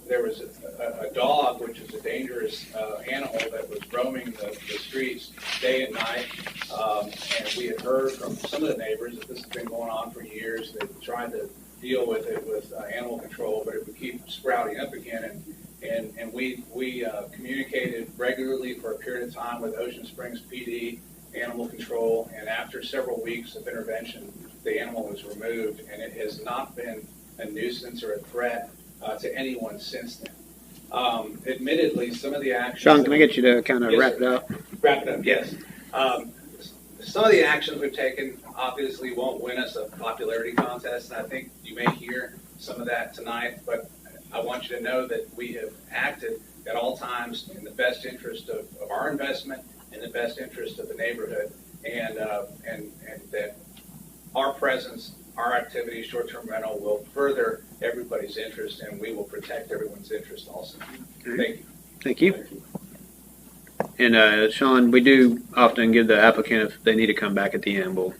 there was a dog, which is a dangerous animal, that was roaming the streets day and night. And we had heard from some of the neighbors that this has been going on for years. They tried to deal with it with animal control, but it would keep sprouting up again. And we communicated regularly for a period of time with Ocean Springs PD, Animal Control, and after several weeks of intervention, the animal was removed, and it has not been a nuisance or a threat to anyone since then. Admittedly, some of the actions... Sean, can I get you to kind of Yes, wrap sir. it up? Wrap it up, yes. Some of the actions we've taken obviously won't win us a popularity contest, and I think you may hear some of that tonight, but I want you to know that we have acted at all times in the best interest of our investment, in the best interest of the neighborhood, and that our presence, our activity, short-term rental, will further everybody's interest, and we will protect everyone's interest also. Thank you. Thank you. And Sean, we do often give the applicant, if they need to come back at the end, we'll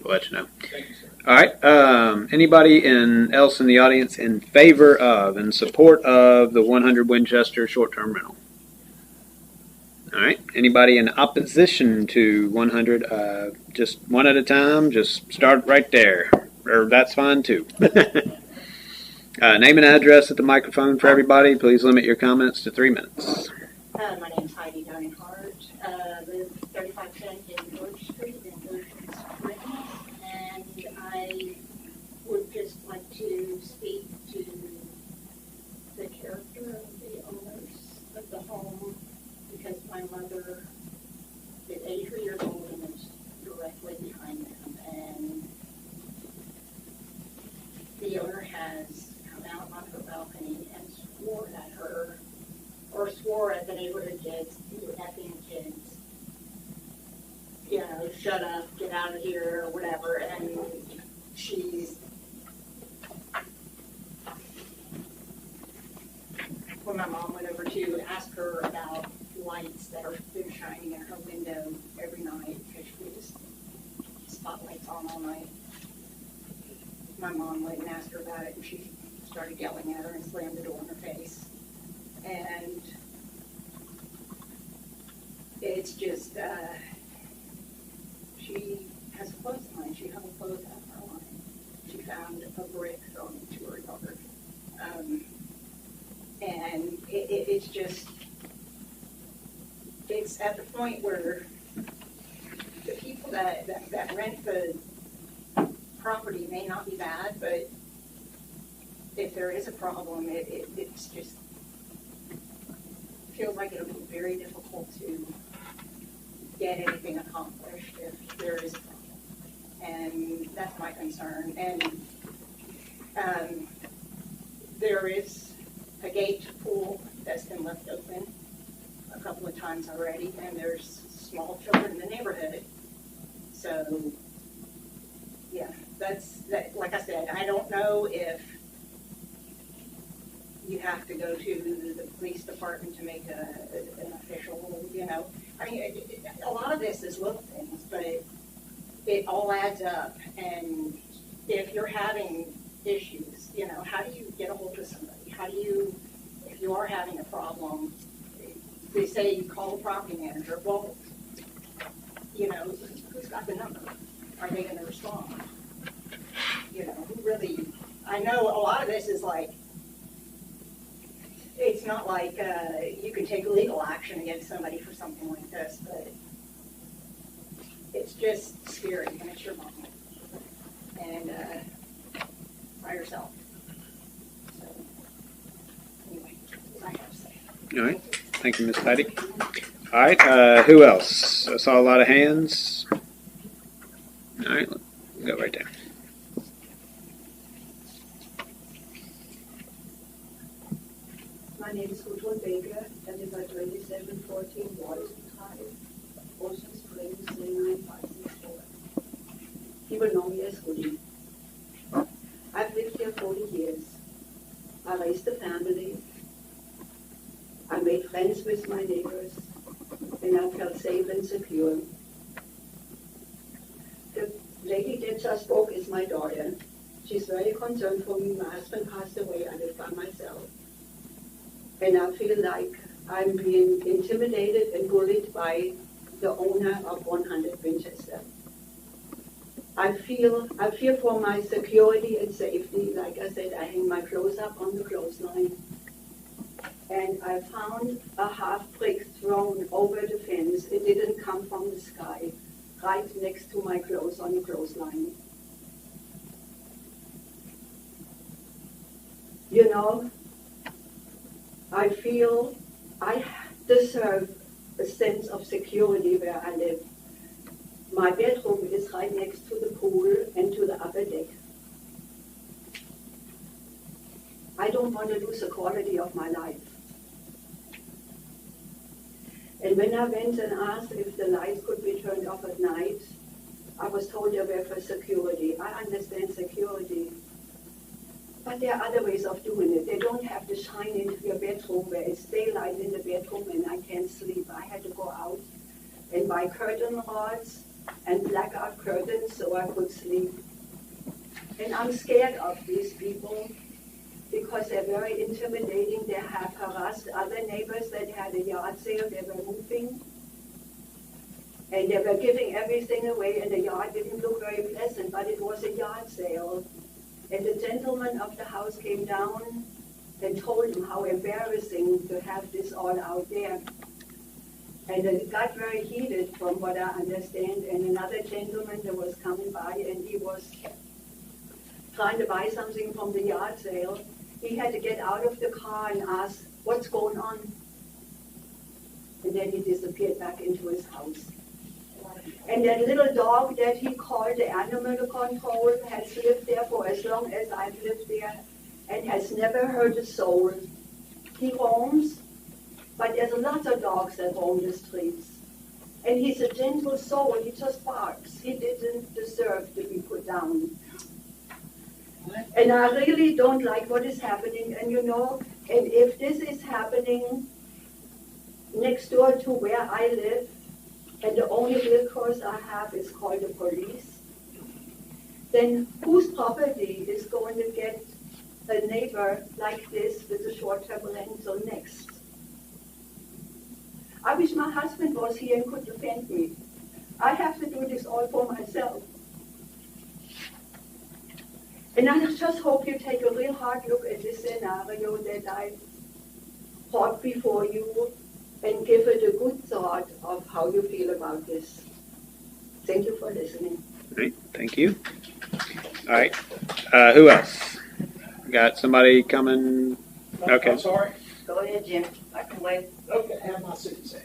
let you know. Thank you, sir. All right. Anybody else in the audience in favor of and support of the 100 Winchester short-term rental? All right. Anybody in opposition to 100? Just one at a time. Just start right there. Or that's fine too. Name and address at the microphone for everybody. Please limit your comments to 3 minutes. My name's Heidi Downey-Hart. Live 3510 in George Street in Ocean Springs. And I would just like to speak to the character of the owners of the home, because my mother is 83 years old and is directly behind them. And the owner has come out on her balcony and swore at her, or swore at the neighborhood kids, who were effing kids, you know, shut up, get out of here, or whatever. And she's, when my mom went over to ask her about lights that are been shining in her window every night, because we just spotlights on all night. My mom went and asked her about it, and she started yelling at her and slammed the door in her face. And it's just, she has a clothesline. She hung clothes out of her line. She found a brick thrown into her yard. And it's just, it's at the point where the people that rent the property may not be bad, but if there is a problem, it's just feels like it'll be very difficult to get anything accomplished if there is a problem. And that's my concern. And there is a gate pool that's been left open a couple of times already, and there's small children in the neighborhood. So, yeah, that. Like I said, I don't know if you have to go to the police department to make an official, you know. I mean, a lot of this is little things, but it all adds up. And if you're having issues, you know, how do you get a hold of somebody? How do you, if you are having a problem, they say you call the property manager. Well, you know, who's got the number? Are they going to respond? You know, who really, I know a lot of this is like, it's not like you can take legal action against somebody for something like this, but it's just scary when it's your mom and by yourself. So, anyway, that's what I have to say. All right. Thank you, Ms. Patty. All right. Who else? I saw a lot of hands. All right. Go right there. My name is Gudrun Baker, I live at 2714 Walton Drive, Ocean Springs, 99564. People know me as Goody. I've lived here 40 years. I raised a family. I made friends with my neighbors, and I felt safe and secure. The lady that just spoke is my daughter. She's very concerned for me. My husband passed away. I live by myself. And I feel like I'm being intimidated and bullied by the owner of 100 Winchester. I fear for my security and safety. Like I said, I hang my clothes up on the clothesline. And I found a half brick thrown over the fence. It didn't come from the sky, right next to my clothes on the clothesline. You know, I feel I deserve a sense of security where I live. My bedroom is right next to the pool and to the upper deck. I don't want to lose the quality of my life. And when I went and asked if the lights could be turned off at night, I was told they were for security. I understand security. But there are other ways of doing it. They don't have to shine into your bedroom where it's daylight in the bedroom and I can't sleep. I had to go out and buy curtain rods and blackout curtains so I could sleep. And I'm scared of these people because they're very intimidating. They have harassed other neighbors that had a yard sale. They were moving. And they were giving everything away and the yard didn't look very pleasant, but it was a yard sale. And the gentleman of the house came down and told him how embarrassing to have this all out there. And it got very heated from what I understand. And another gentleman that was coming by and he was trying to buy something from the yard sale. He had to get out of the car and ask, what's going on? And then he disappeared back into his house. And that little dog that he called the animal control has lived there for as long as I've lived there and has never hurt a soul. He roams, but there's lots of dogs that roam the streets. And he's a gentle soul, he just barks. He didn't deserve to be put down. And I really don't like what is happening. And you know, and if this is happening next door to where I live, and the only recourse I have is call the police, then whose property is going to get a neighbor like this with a short-term rental next? I wish my husband was here and could defend me. I have to do this all for myself. And I just hope you take a real hard look at this scenario that I brought before you and give it a good thought of how you feel about this. Thank you for listening. All right, thank you. All right, who else? Got somebody coming? Okay. I'm sorry. Go ahead, Jim. I can wait. Okay, have my city say.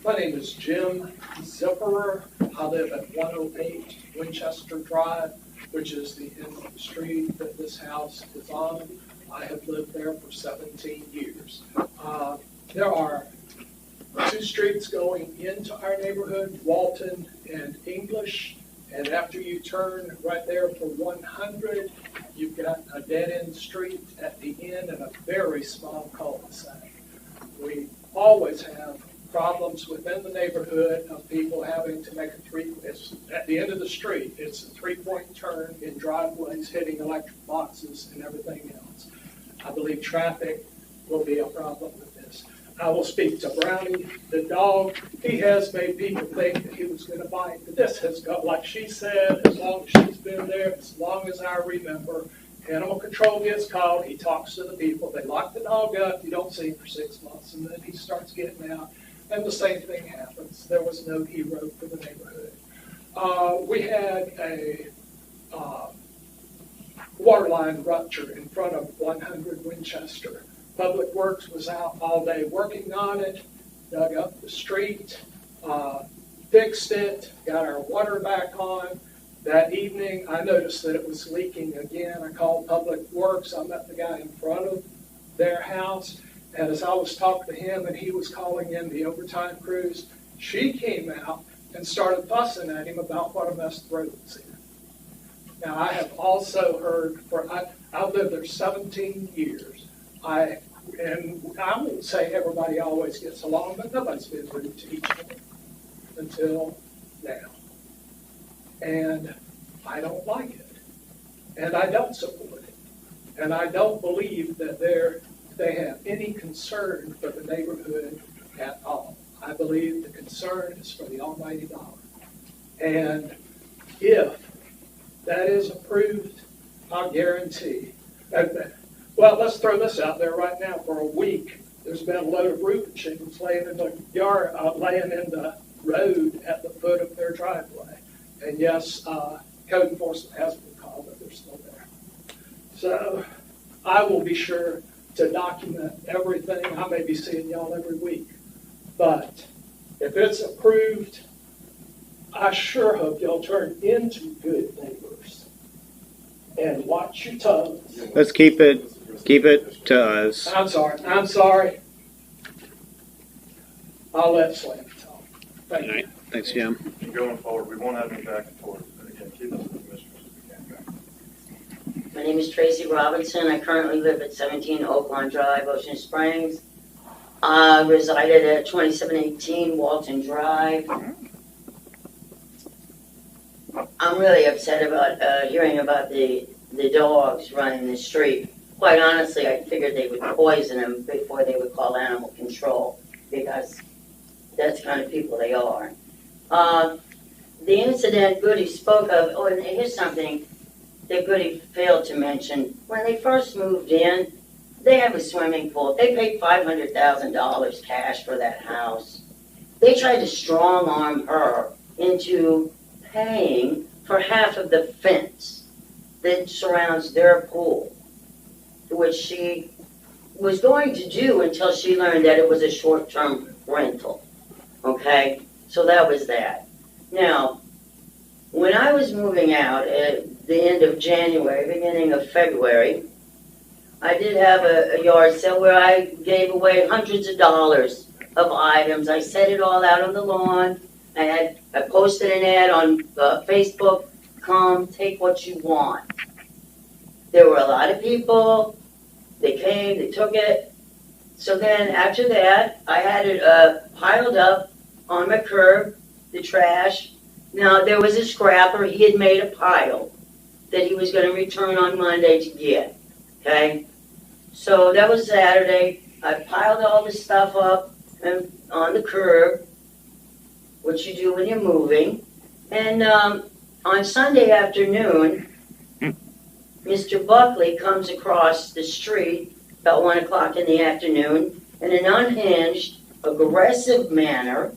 My name is Jim Zipperer. I live at 108 Winchester Drive, which is the end of the street that this house is on. I have lived there for 17 years. There are two streets going into our neighborhood, Walton and English. And after you turn right there for 100, you've got a dead-end street at the end and a very small cul-de-sac. We always have problems within the neighborhood of people having to make it's at the end of the street. It's a three-point turn in driveways, hitting electric boxes and everything else. I believe traffic will be a problem with this. I will speak to Brownie, the dog. He has made people think that he was going to bite, but this has got, like she said, as long as she's been there, as long as I remember, animal control gets called, he talks to the people, they lock the dog up, you don't see him for 6 months, and then he starts getting out, and the same thing happens. There was no hero for the neighborhood. We had a water line rupture in front of 100 Winchester. Public Works was out all day working on it, dug up the street, fixed it, got our water back on. That evening, I noticed that it was leaking again. I called Public Works. I met the guy in front of their house. And as I was talking to him and he was calling in the overtime crews, she came out and started fussing at him about what a mess the road was in. Now, I have also heard, I've lived there 17 years. And I won't say everybody always gets along, but nobody's been rude to each other until now. And I don't like it. And I don't support it. And I don't believe that they have any concern for the neighborhood at all. I believe the concern is for the almighty dollar. And if that is approved, I'll guarantee. Well, let's throw this out there right now. For a week, there's been a load of roofing shingles laying in the yard, laying in the road at the foot of their driveway. And yes, code enforcement has been called, but they're still there. So I will be sure to document everything. I may be seeing y'all every week. But if it's approved, I sure hope y'all turn into good neighbors and watch your tongues. Let's keep it to us. I'm sorry. I'll let Slam talk. Thank you. Thanks, Jim. And going forward, we won't have any back and forth, but again, keep us with the commissioners if we can. My name is Tracy Robinson. I currently live at 17 Oaklawn Drive, Ocean Springs. I resided at 2718 Walton Drive. I'm really upset about hearing about the dogs running the street. Quite honestly, I figured they would poison them before they would call animal control, because that's the kind of people they are. The incident Goody spoke of, and here's something that Goody failed to mention. When they first moved in, they have a swimming pool. They paid $500,000 cash for that house. They tried to strong-arm her into paying for half of the fence that surrounds their pool, which she was going to do until she learned that it was a short-term rental. Okay? So that was that. Now, when I was moving out at the end of January, beginning of February, I did have a yard sale where I gave away hundreds of dollars of items. I set it all out on the lawn. I posted an ad on Facebook, come take what you want. There were a lot of people. They came, they took it. So then after that, I had it piled up on my curb, the trash. Now, there was a scrapper. He had made a pile that he was going to return on Monday to get. Okay? So that was Saturday. I piled all this stuff up on the curb, what you do when you're moving. And on Sunday afternoon, Mr. Buckley comes across the street about 1 o'clock in the afternoon in an unhinged, aggressive manner.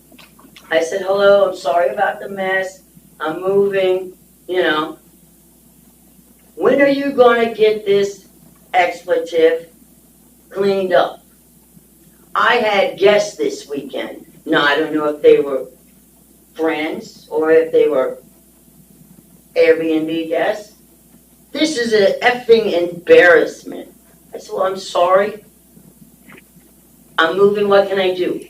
I said, hello, I'm sorry about the mess. I'm moving, you know. When are you going to get this expletive cleaned up? I had guests this weekend. Now, I don't know if they were friends or if they were Airbnb guests. This is an effing embarrassment. I said, well, I'm sorry. I'm moving. What can I do?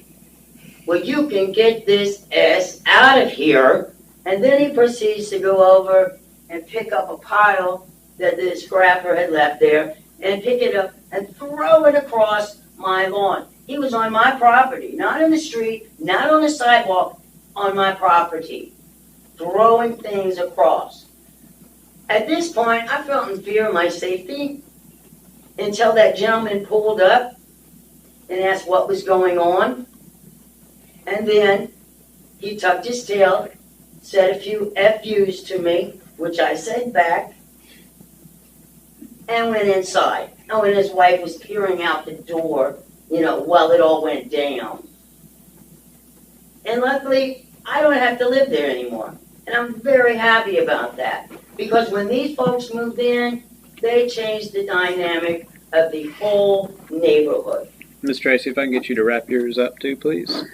Well, you can get this ass out of here. And then he proceeds to go over and pick up a pile that the scrapper had left there and pick it up and throw it across my lawn. He was on my property, not in the street, not on the sidewalk, on my property, throwing things across. At this point, I felt in fear of my safety until that gentleman pulled up and asked what was going on. And then he tucked his tail, said a few FUs to me, which I said back, and went inside. Oh, and his wife was peering out the door, you know, while it all went down. And luckily, I don't have to live there anymore. And I'm very happy about that. Because when these folks moved in, they changed the dynamic of the whole neighborhood. Ms. Tracy, if I can get you to wrap yours up too, please.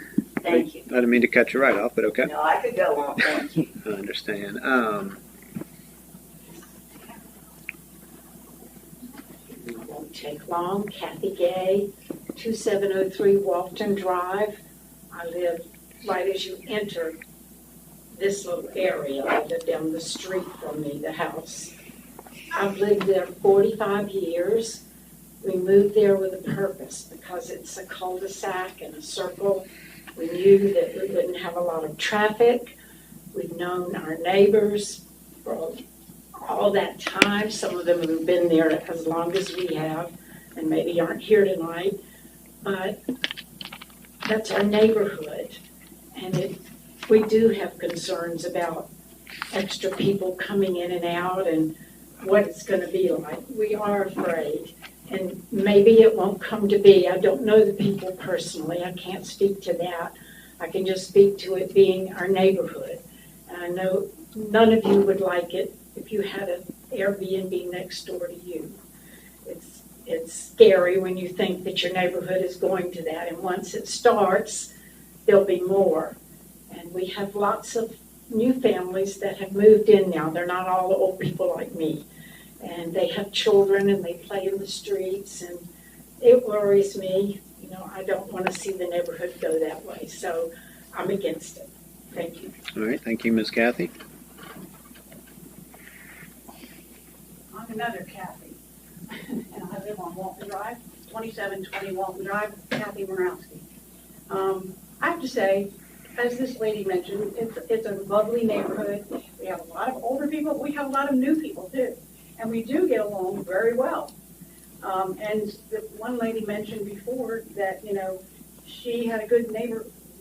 Thank you. I didn't mean to cut you right off, but okay. No, I could go on, thank you. I understand. It won't take long. Kathy Gay, 2703 Walton Drive. I live right as you enter this little area. I live down the street from me, the house. I've lived there 45 years. We moved there with a purpose because it's a cul-de-sac and a circle. We knew that we wouldn't have a lot of traffic. We've known our neighbors for all that time. Some of them have been there as long as we have and maybe aren't here tonight. But that's our neighborhood. And we do have concerns about extra people coming in and out and what it's going to be like. We are afraid. And maybe it won't come to be. I don't know the people personally. I can't speak to that. I can just speak to it being our neighborhood. And I know none of you would like it if you had an Airbnb next door to you. It's scary when you think that your neighborhood is going to that. And once it starts, there'll be more. And we have lots of new families that have moved in now. They're not all old people like me. And they have children and they play in the streets, and it worries me. You know, I don't want to see the neighborhood go that way, so I'm against it. Thank you. All right, thank you, Ms. Kathy. I'm another Kathy, and I live on Walton Drive, 2720 Walton Drive, Kathy Morowski. I have to say, as this lady mentioned, it's a lovely neighborhood. We have a lot of older people, but we have a lot of new people too. And we do get along very well. And the one lady mentioned before that, you know, she had a good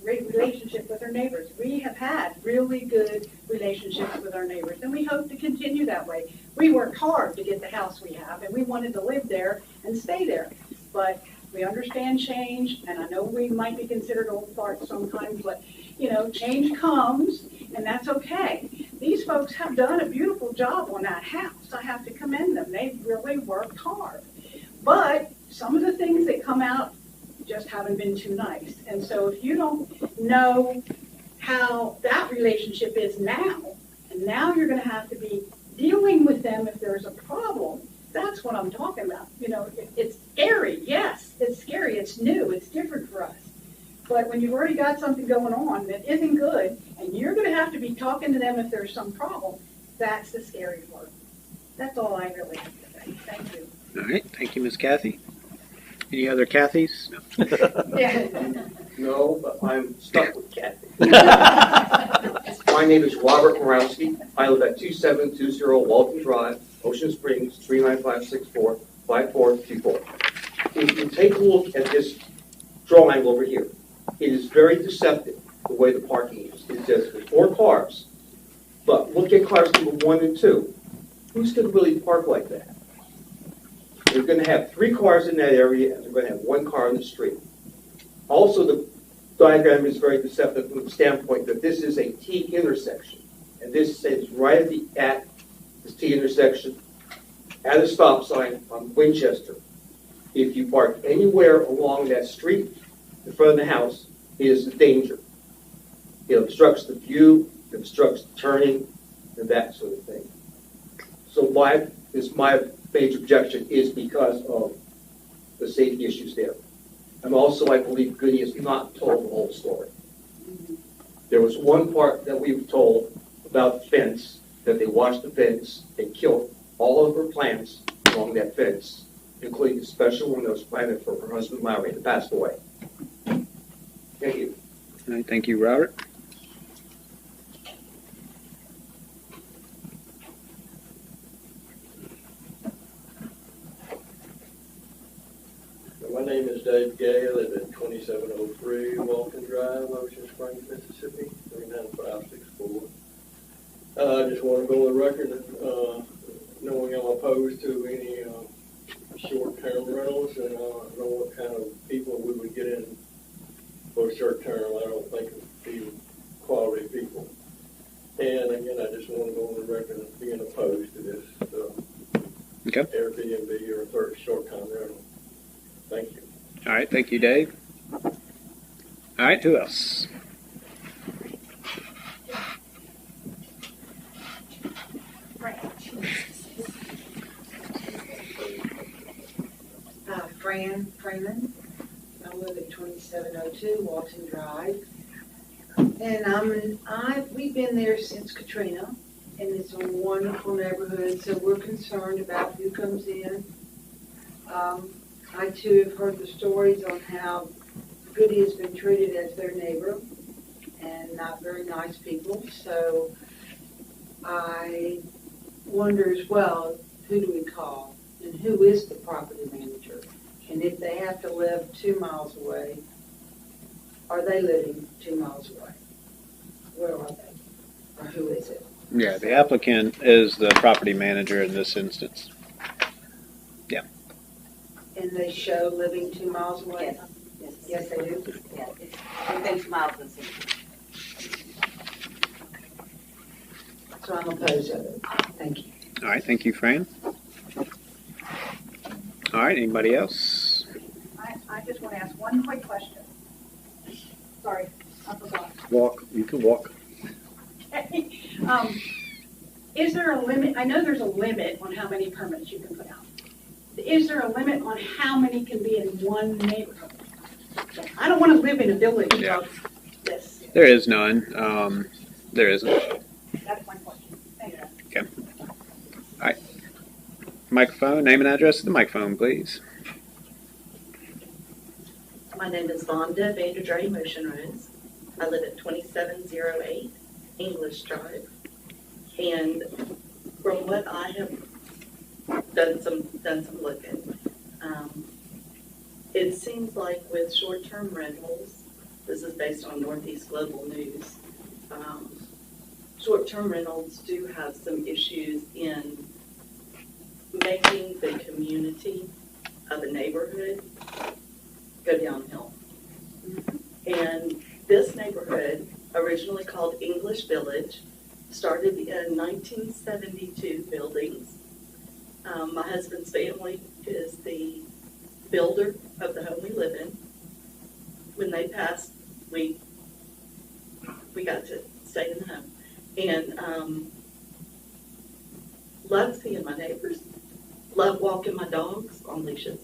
relationship with her neighbors. We have had really good relationships with our neighbors, and we hope to continue that way. We worked hard to get the house we have, and we wanted to live there and stay there. But we understand change, and I know we might be considered old farts sometimes, but, you know, change comes, and that's okay. These folks have done a beautiful job on that house. I have to commend them. They've really worked hard. But some of the things that come out just haven't been too nice. And so if you don't know how that relationship is now, and now you're going to have to be dealing with them if there's a problem, that's what I'm talking about. You know, it's scary. Yes, it's scary. It's new. It's different for us. But when you've already got something going on that isn't good, and you're going to have to be talking to them if there's some problem, that's the scary part. That's all I really have to say. Thank you. All right, thank you, Ms. Kathy. Any other Kathys? No. Yeah. No, but I'm stuck with Kathy. My name is Robert Morowski. I live at 2720 Walton Drive, Ocean Springs, 39564 5424. If you take a look at this drawing over here, it is very deceptive the way the parking is. It says there's 4 cars, but look at cars number 1 and 2. Who's going to really park like that? They're going to have 3 cars in that area, and they're going to have 1 car on the street. Also, the diagram is very deceptive from the standpoint that this is a T intersection, and this is right at this T intersection, at a stop sign on Winchester. If you park anywhere along that street in front of the house, it is a danger. It obstructs the view, it obstructs the turning, and that sort of thing. So my major objection is because of the safety issues there. And also, I believe Goody has not told the whole story. There was one part that we were told about the fence, that they washed the fence, they killed all of her plants along that fence, including the special one that was planted for her husband Larry that passed away. Thank you. All right, thank you, Robert. My name is Dave Gay. I live at 2703 Walton Drive, Ocean Springs, Mississippi, 39564. I just want to go on the record knowing I'm opposed to any short-term rentals, and I don't know what kind of people we would get in for short-term. I don't think it would be quality people. And again, I just want to go on the record of being opposed to this. So Okay. Airbnb or third short-term rental. Thank you. All right, thank you, Dave. All right, who else? Fran Freeman. I live at 2702 Walton Drive. And we've been there since Katrina, and it's a wonderful neighborhood, so we're concerned about who comes in. I too have heard the stories on how Goody has been treated as their neighbor, and not very nice people, so I wonder as well, who do we call, and who is the property manager? And if they have to live 2 miles away, are they living 2 miles away? Where are they? Or who is it? Yeah, the applicant is the property manager in this instance. Yeah. And they show living 2 miles away? Yes. Yes, they do? Yeah, it's within 2 miles of the city. So I'm opposed to it. Thank you. All right, thank you, Fran. All right, anybody else? I just want to ask one quick question. Sorry, I forgot. Walk, you can walk. Okay. Is there a limit? I know there's a limit on how many permits you can put out. Is there a limit on how many can be in one neighborhood? I don't want to live in a village of this. There is none. There isn't. That's my question. Thank you. Okay. All right. Microphone, name and address to the microphone, please. My name is Vonda Vanderdry Motion Rose. I live at 2708 English Drive. And from what I have done some looking, it seems like with short-term rentals, this is based on Northeast Global News, short-term rentals do have some issues in making the community of a neighborhood go downhill. And this neighborhood, originally called English Village, started in 1972 buildings. My husband's family is the builder of the home we live in. When they passed, we got to stay in the home. And love seeing my neighbors, love walking my dogs on leashes.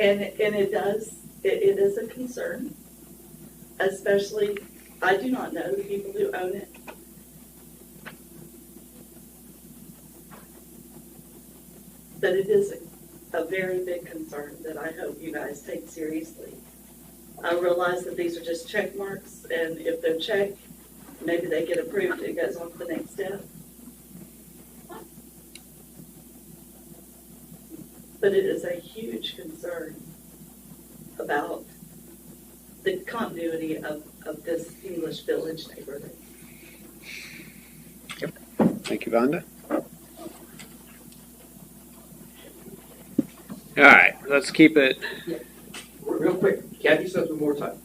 And it is a concern, especially, I do not know the people who own it. But it is a very big concern that I hope you guys take seriously. I realize that these are just check marks, and if they're checked, maybe they get approved, it goes on to the next step. But it is a huge concern about the continuity of this English Village neighborhood. Yep. Thank you, Vonda. All right, let's keep it. Real quick, Kathy says one more time.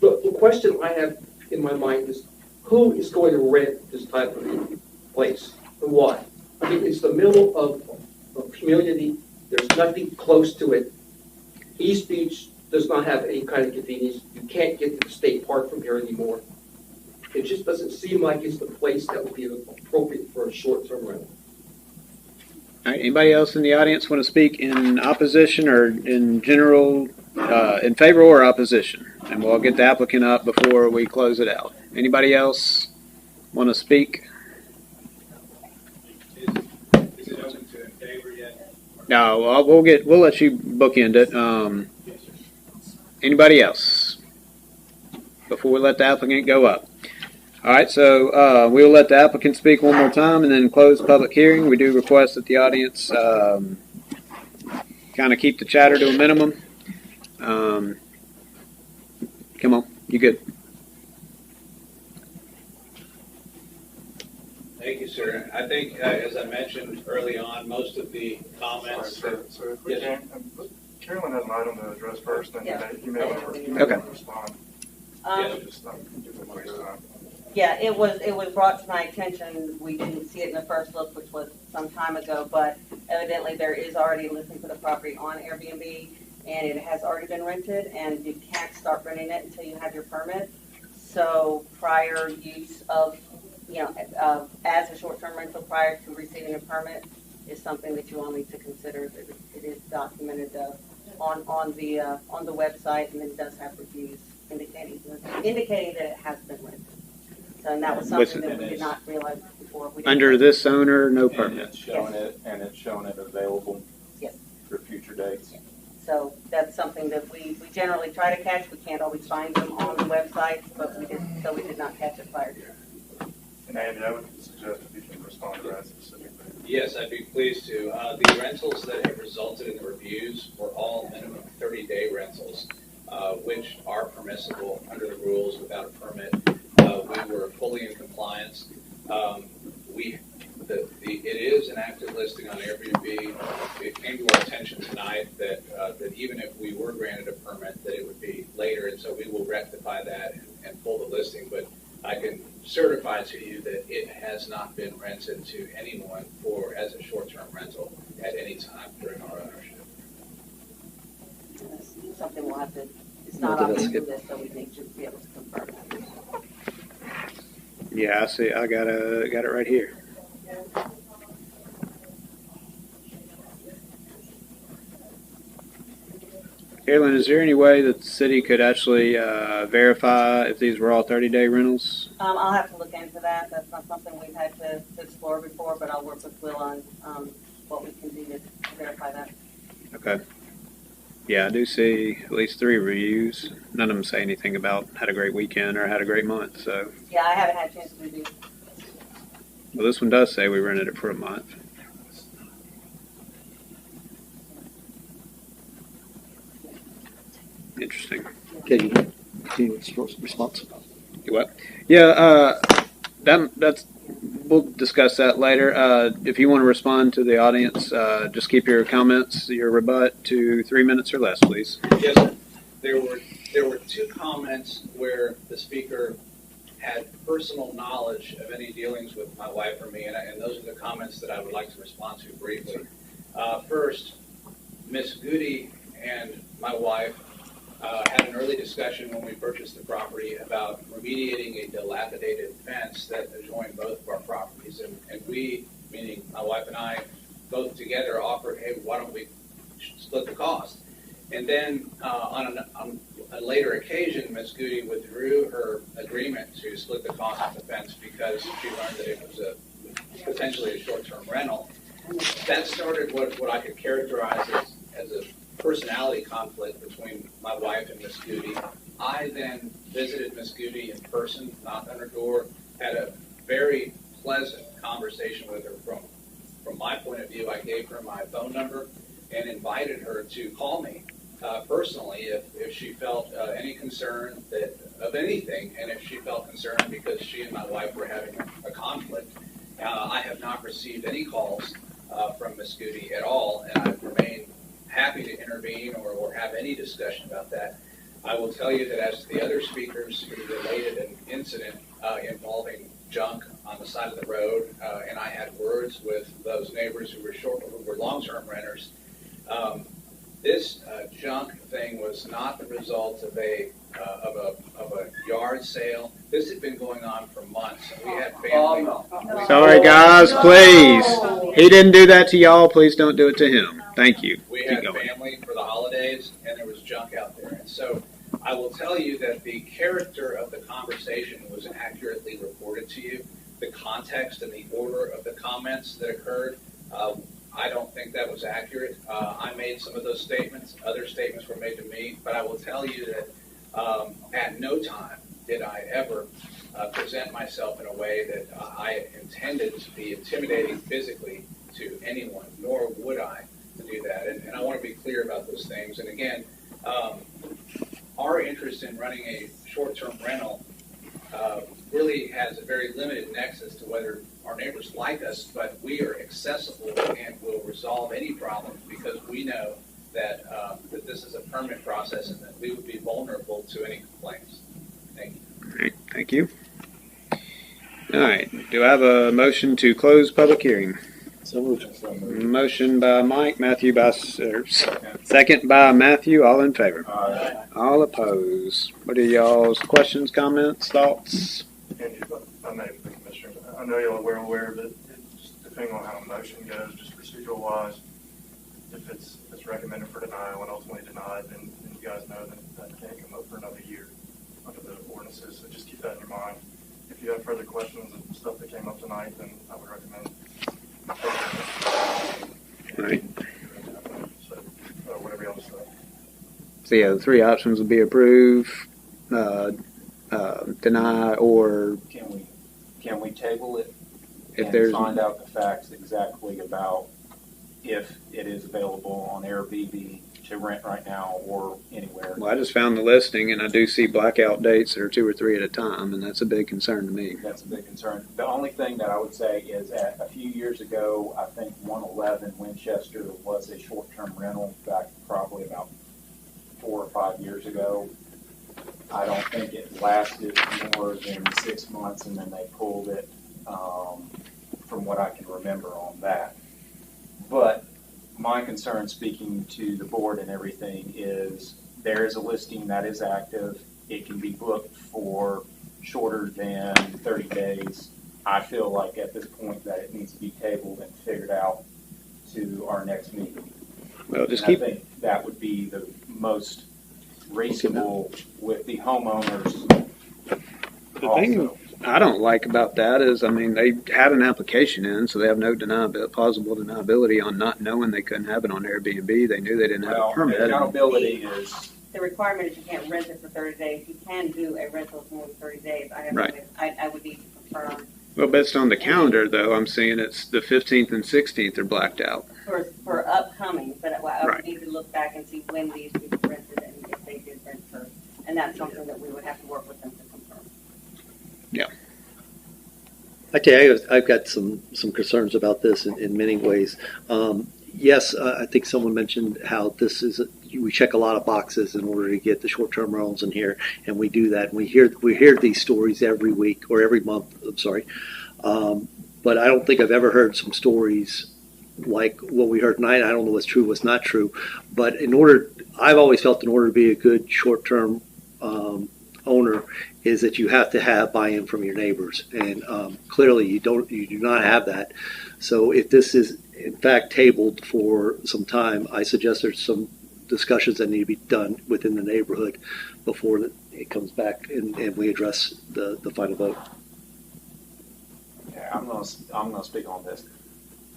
The question I have in my mind is, who is going to rent this type of place and why? I mean, it's the middle of a community. There's nothing close to it. East Beach does not have any kind of convenience. You can't get to the state park from here anymore. It just doesn't seem like it's the place that would be appropriate for a short-term rental. All right, anybody else in the audience want to speak in opposition or in general, in favor or opposition? And we'll get the applicant up before we close it out. Anybody else want to speak? Is it open to in favor yet? No, we'll let you bookend it. Anybody else before we let the applicant go up? All right, so we'll let the applicant speak one more time and then close the public hearing. We do request that the audience kind of keep the chatter to a minimum. Come on, you good? Thank you, sir. I think, as I mentioned early on, most of the comments. So if we can, Carolyn has an item to address first, and Yeah. you may want to Okay. respond. Um, Just give them a waste of time. Yeah, it was brought to my attention. We didn't see it in the first look, which was some time ago, but evidently there is already a listing for the property on Airbnb, and it has already been rented, and you can't start renting it until you have your permit. So prior use of, as a short-term rental prior to receiving a permit is something that you all need to consider. It is documented on the website, and it does have reviews indicating that it has been rented. So, and that was something that we did not realize before. Under this owner, no And permit. it's showing it available Yes. for future dates. So that's something that we generally try to catch. We can't always find them on the website, but we did not catch it prior to. And Andy, I would suggest if you can respond to that specifically. Yes, I'd be pleased to. The rentals that have resulted in the reviews were all minimum 30-day rentals, which are permissible under the rules without a permit. We were fully in compliance. It is an active listing on Airbnb. It came to our attention tonight that even if we were granted a permit, that it would be later, and so we will rectify that and pull the listing. But I can certify to you that it has not been rented to anyone as a short-term rental at any time during our ownership. It's something we'll have to. It's not on the list, so we need to be able to confirm that. Yeah, I see. I got it right here. Carolyn, is there any way that the city could actually verify if these were all 30-day rentals? I'll have to look into that. That's not something we've had to explore before, but I'll work with Will on what we can do to verify that. Okay. Yeah, I do see at least 3 reviews. None of them say anything about had a great weekend or had a great month. So, Yeah, I haven't had a chance to review. well, this one does say we rented it for a month. Interesting. Okay, you continue with response. You what? Yeah, that's. We'll discuss that later. If you want to respond to the audience, just keep your comments, your rebut to 3 minutes or less, please. Yes, sir. There were 2 comments where the speaker had personal knowledge of any dealings with my wife or me, and those are the comments that I would like to respond to briefly. First, Ms. Goody and my wife had an early discussion when we purchased the property about remediating a dilapidated fence that adjoined both of our properties. And we, meaning my wife and I, both together offered, hey, why don't we split the cost? And then on a later occasion, Ms. Goody withdrew her agreement to split the cost of the fence because she learned that it was potentially a short-term rental. That started what I could characterize as a personality conflict between my wife and Miss Goody. I then visited Miss Goody in person, knocked on her door, had a very pleasant conversation with her. From my point of view, I gave her my phone number and invited her to call me personally if she felt any concern of anything, and if she felt concerned because she and my wife were having a conflict. I have not received any calls from Miss Goody at all, and I've remained happy to intervene or have any discussion about that. I will tell you that as the other speakers who related an incident involving junk on the side of the road, and I had words with those neighbors who were long-term renters. This junk thing was not the result of a yard sale. This had been going on for months, and we had family. Sorry, guys, please. He didn't do that to y'all. Please don't do it to him. Thank you. We had family for the holidays, and there was junk out there. And so I will tell you that the character of the conversation was accurately reported to you. The context and the order of the comments that occurred, I don't think that was accurate. I made some of those statements. Other statements were made to me. But I will tell you that at no time did I ever present myself in a way that I intended to be intimidating physically to anyone, nor would I to do that. And I want to be clear about those things. And again, our interest in running a short-term rental really has a very limited nexus to whether our neighbors like us, but we are accessible and will resolve any problems because we know that that this is a permit process and that we would be vulnerable to any complaints. Thank you. All right, thank you. All right, do I have a motion to close public hearing? So moved. Motion by Mike, Matthew by, second by Matthew, all in favor? All opposed. What are y'all's questions, comments, thoughts? And if I may, the Commissioner, I know y'all are aware of it, it's depending on how the motion goes, just procedural wise, if it's recommended for denial and ultimately denied, then you guys know that can't come up for another year under the ordinances, so just keep that in your mind. If you have further questions and stuff that came up tonight, then I would recommend. Right. So, whatever y'all decide. So yeah, the three options would be approve, deny, or Can we table it if and there's find out the facts exactly about if it is available on Airbnb to rent right now or anywhere? Well, I just found the listing, and I do see blackout dates that are 2 or 3 at a time, and that's a big concern to me. That's a big concern. The only thing that I would say is that a few years ago, I think 111 Winchester was a short-term rental back probably about 4 or 5 years ago. I don't think it lasted more than 6 months, and then they pulled it, from what I can remember on that. But my concern, speaking to the board and everything, is there is a listing that is active. It can be booked for shorter than 30 days. I feel like at this point that it needs to be tabled and figured out to our next meeting. Well, just I think that would be the most reasonable with the homeowners. The thing I don't like about that is, I mean, they had an application in, so they have no plausible deniability on not knowing they couldn't have it on Airbnb. They knew they didn't have a permit. Accountability is The requirement is you can't rent it for 30 days. You can do a rental for more than 30 days. Right. I would need to confirm. Well, based on the calendar, though, I'm seeing it's the 15th and 16th are blacked out. For upcoming, but I would Right. need to look back and see when these people rented and if they did rent for, and that's something that we would have to work with them to confirm. Yeah. I tell you, I've got some concerns about this in many ways. Yes, I think someone mentioned how this is. We check a lot of boxes in order to get the short-term rentals in here, and we do that. And we hear these stories every week or every month. I'm sorry, but I don't think I've ever heard some stories like what we heard tonight. I don't know what's true, what's not true. But I've always felt in order to be a good short-term owner is that you have to have buy-in from your neighbors, and clearly you do not have that. So if this is in fact tabled for some time, I suggest there's some discussions that need to be done within the neighborhood before it comes back and we address the final vote. Yeah, I'm gonna speak on this.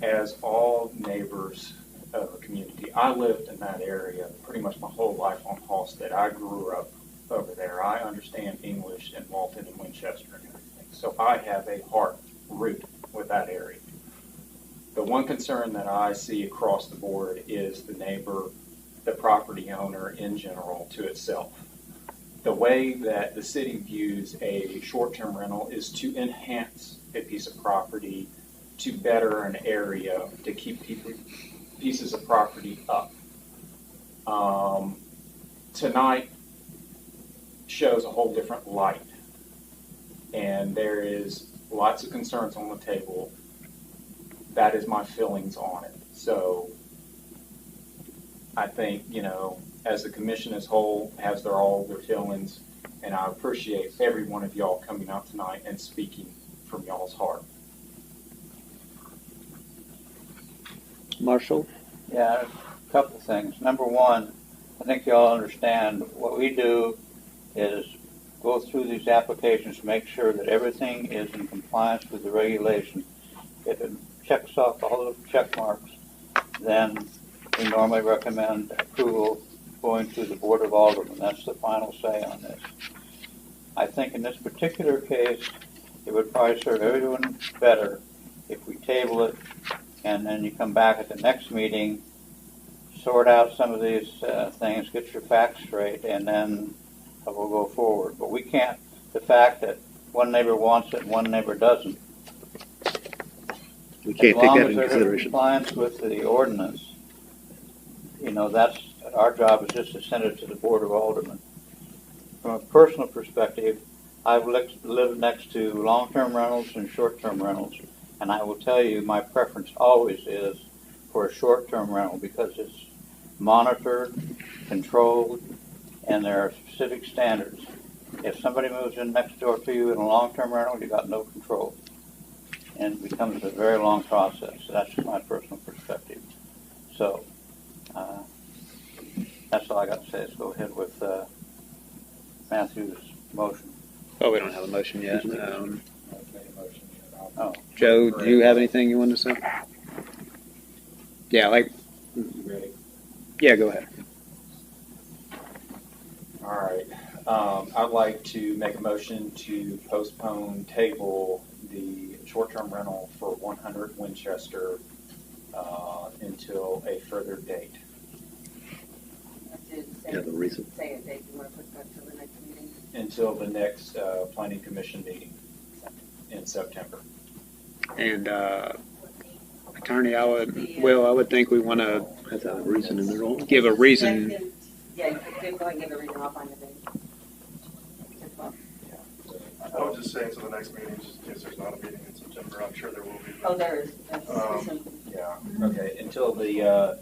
As all neighbors of a community, I lived in that area pretty much my whole life on Halstead. I grew up over there. I understand English and Walton and Winchester and everything. So I have a heart root with that area. The one concern that I see across the board is the neighbor, the property owner in general to itself. The way that the city views a short-term rental is to enhance a piece of property, to better an area, to keep pieces of property up. Tonight shows a whole different light, and there is lots of concerns on the table. That is my feelings on it. So I think, as the commission as whole has all their feelings, and I appreciate every one of y'all coming out tonight and speaking from y'all's heart. Marshall? Yeah, a couple of things. Number one, I think you all understand what we do is go through these applications, make sure that everything is in compliance with the regulation. If it checks off all of the check marks, then we normally recommend approval going to the Board of Aldermen. That's the final say on this. I think in this particular case, it would probably serve everyone better if we table it and then you come back at the next meeting, sort out some of these things, get your facts straight, and then we'll go forward. But we can't, the fact that one neighbor wants it and one neighbor doesn't. We can't take that into As long as they're in consideration. compliance with the ordinance, that's our job is just to send it to the Board of Aldermen. From a personal perspective, I've lived next to long-term rentals and short-term rentals, and I will tell you, my preference always is for a short-term rental because it's monitored, controlled, and there are specific standards. If somebody moves in next door to you in a long-term rental, you got no control. And it becomes a very long process. That's my personal perspective. So, that's all I got to say. Let's go ahead with Matthew's motion. Oh, we don't have a motion yet. Oh. Joe, do you have anything you want to say? Yeah, yeah, go ahead. All right. I'd like to make a motion to postpone table the short-term rental for 100 Winchester until a further date. Yeah, the reason. Say a date you want to put back to the next meeting. Until the next planning commission meeting in September. And attorney, I would think we want to Has that a reason in their own? give a reason. Yeah, you could go ahead and give a reason. I'll find the date. I would just say until the next meeting, just in case there's not a meeting in September. I'm sure there will be. Oh, there is. Yeah, okay, until the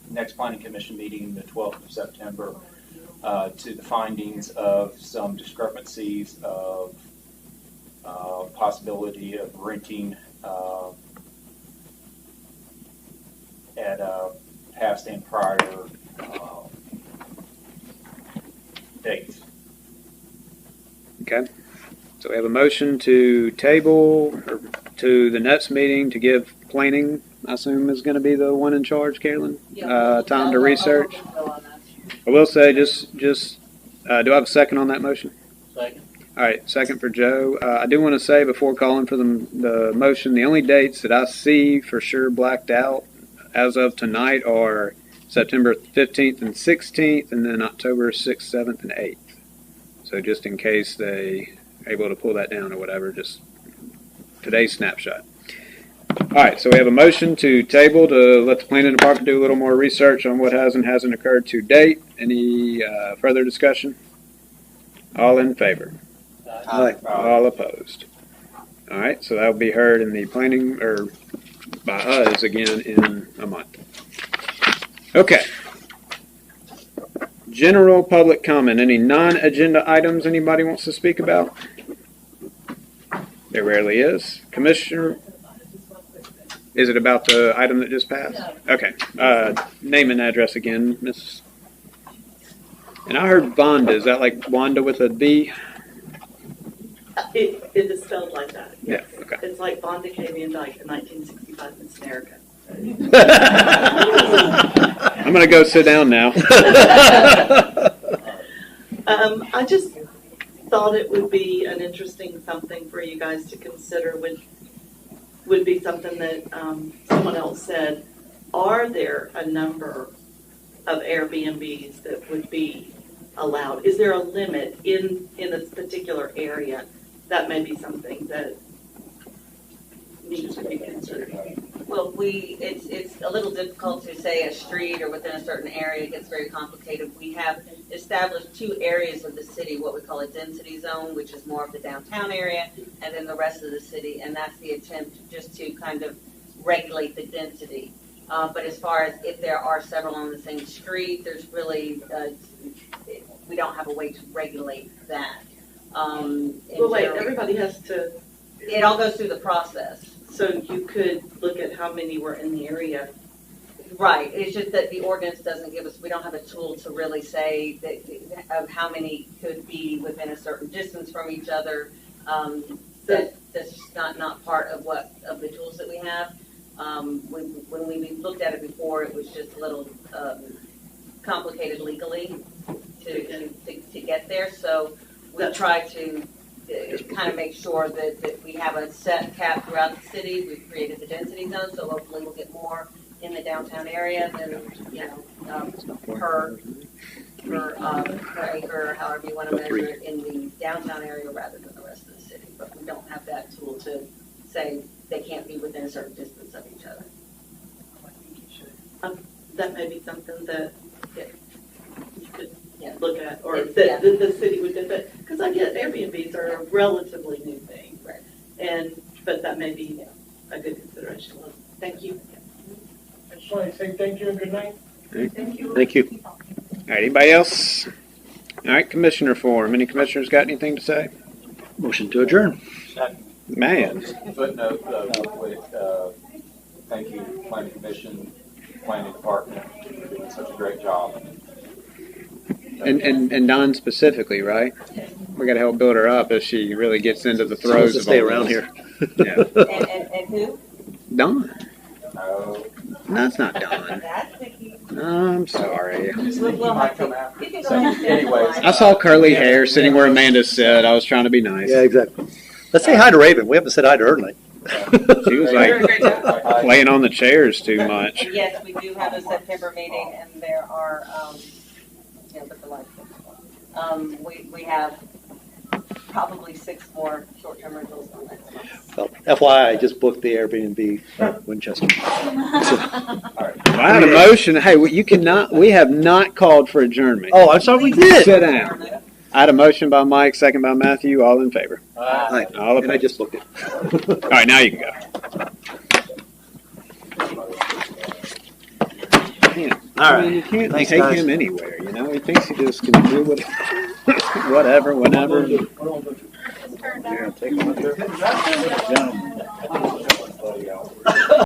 next planning commission meeting, the 12th of September, to the findings of some discrepancies of possibility of renting at past and prior dates. Okay. So we have a motion to table or to the next meeting to give planning, I assume is going to be the one in charge, Carolyn, time to research. I will say just do I have a second on that motion? Second. All right, second for Joe. I do want to say before calling for the motion, the only dates that I see for sure blacked out as of tonight are September 15th and 16th, and then October 6th, 7th, and 8th. So just in case they are able to pull that down or whatever, just today's snapshot. All right, so we have a motion to table to let the planning department do a little more research on what has and hasn't occurred to date. Any further discussion? All in favor? Aye. All opposed? All right, so that will be heard in the planning, or by us again in a month. Okay. General public comment. Any non-agenda items anybody wants to speak about? There rarely is. Commissioner, is it about the item that just passed? Okay. Name and address again, Miss. And I heard Vonda. Is that like Wanda with a B? It is spelled like that. Yeah. Okay. It's like Vonda Van Dyke in 1965 Miss America. I'm going to go sit down now. I just thought it would be an interesting something for you guys to consider. Would be something that someone else said. Are there a number of Airbnbs that would be allowed? Is there a limit in this particular area? That may be something that needs to be considered. Well, it's a little difficult to say a street or within a certain area. It gets very complicated. We have established two areas of the city, what we call a density zone, which is more of the downtown area, and then the rest of the city. And that's the attempt just to kind of regulate the density. But as far as if there are several on the same street, there's really, we don't have a way to regulate that. Well, wait, everybody has to. It all goes through the process. So you could look at how many were in the area. Right. It's just that the ordinance doesn't give us, we don't have a tool to really say that of how many could be within a certain distance from each other. That's just not part of the tools that we have. When we looked at it before, it was just a little complicated legally to get there. So we try to kind of make sure that we have a set cap throughout the city. We've created the density zone, so hopefully we'll get more in the downtown area than, per acre, however you want to measure it, in the downtown area rather than the rest of the city. But we don't have that tool to say they can't be within a certain distance of each other. That may be something that you could look at, or It's- that the city would do that? Because I get Airbnbs are a relatively new thing. Right. But that may be a good consideration. Thank you. I just want to say thank you and good night. Thank you. Thank you. All right, anybody else? All right, commissioner forum. Any commissioners got anything to say? Motion to adjourn. Man. Footnote, real quick, thank you, planning commission, planning department, for doing such a great job. And Don specifically, right? We got to help build her up as she really gets into the throes to of stay all around this. here. Yeah. And who? Don. No. No, it's not Don. That's Vicky. I'm sorry. We'll have to, you can go ahead and finish the Anyways. line. I saw curly hair sitting where Amanda said. I was trying to be nice. Yeah, exactly. Let's say hi to Raven. We haven't said hi to her tonight. She was like playing on the chairs too much. And yes, we do have a September meeting, and there are, but the lights. We have probably 6 more short-term rentals on next month. Well, FYI, I just booked the Airbnb at Winchester. I had a motion. Hey, you cannot. We have not called for adjournment. Oh, I'm sorry, we did. Sit down. I had a motion by Mike, second by Matthew. All in favor? Aye. All And I opposed. just booked it. All right, now you can go. All You right. can't Thanks, take guys. him anywhere. You know, he thinks he just can do whatever, whenever. Yeah, take one.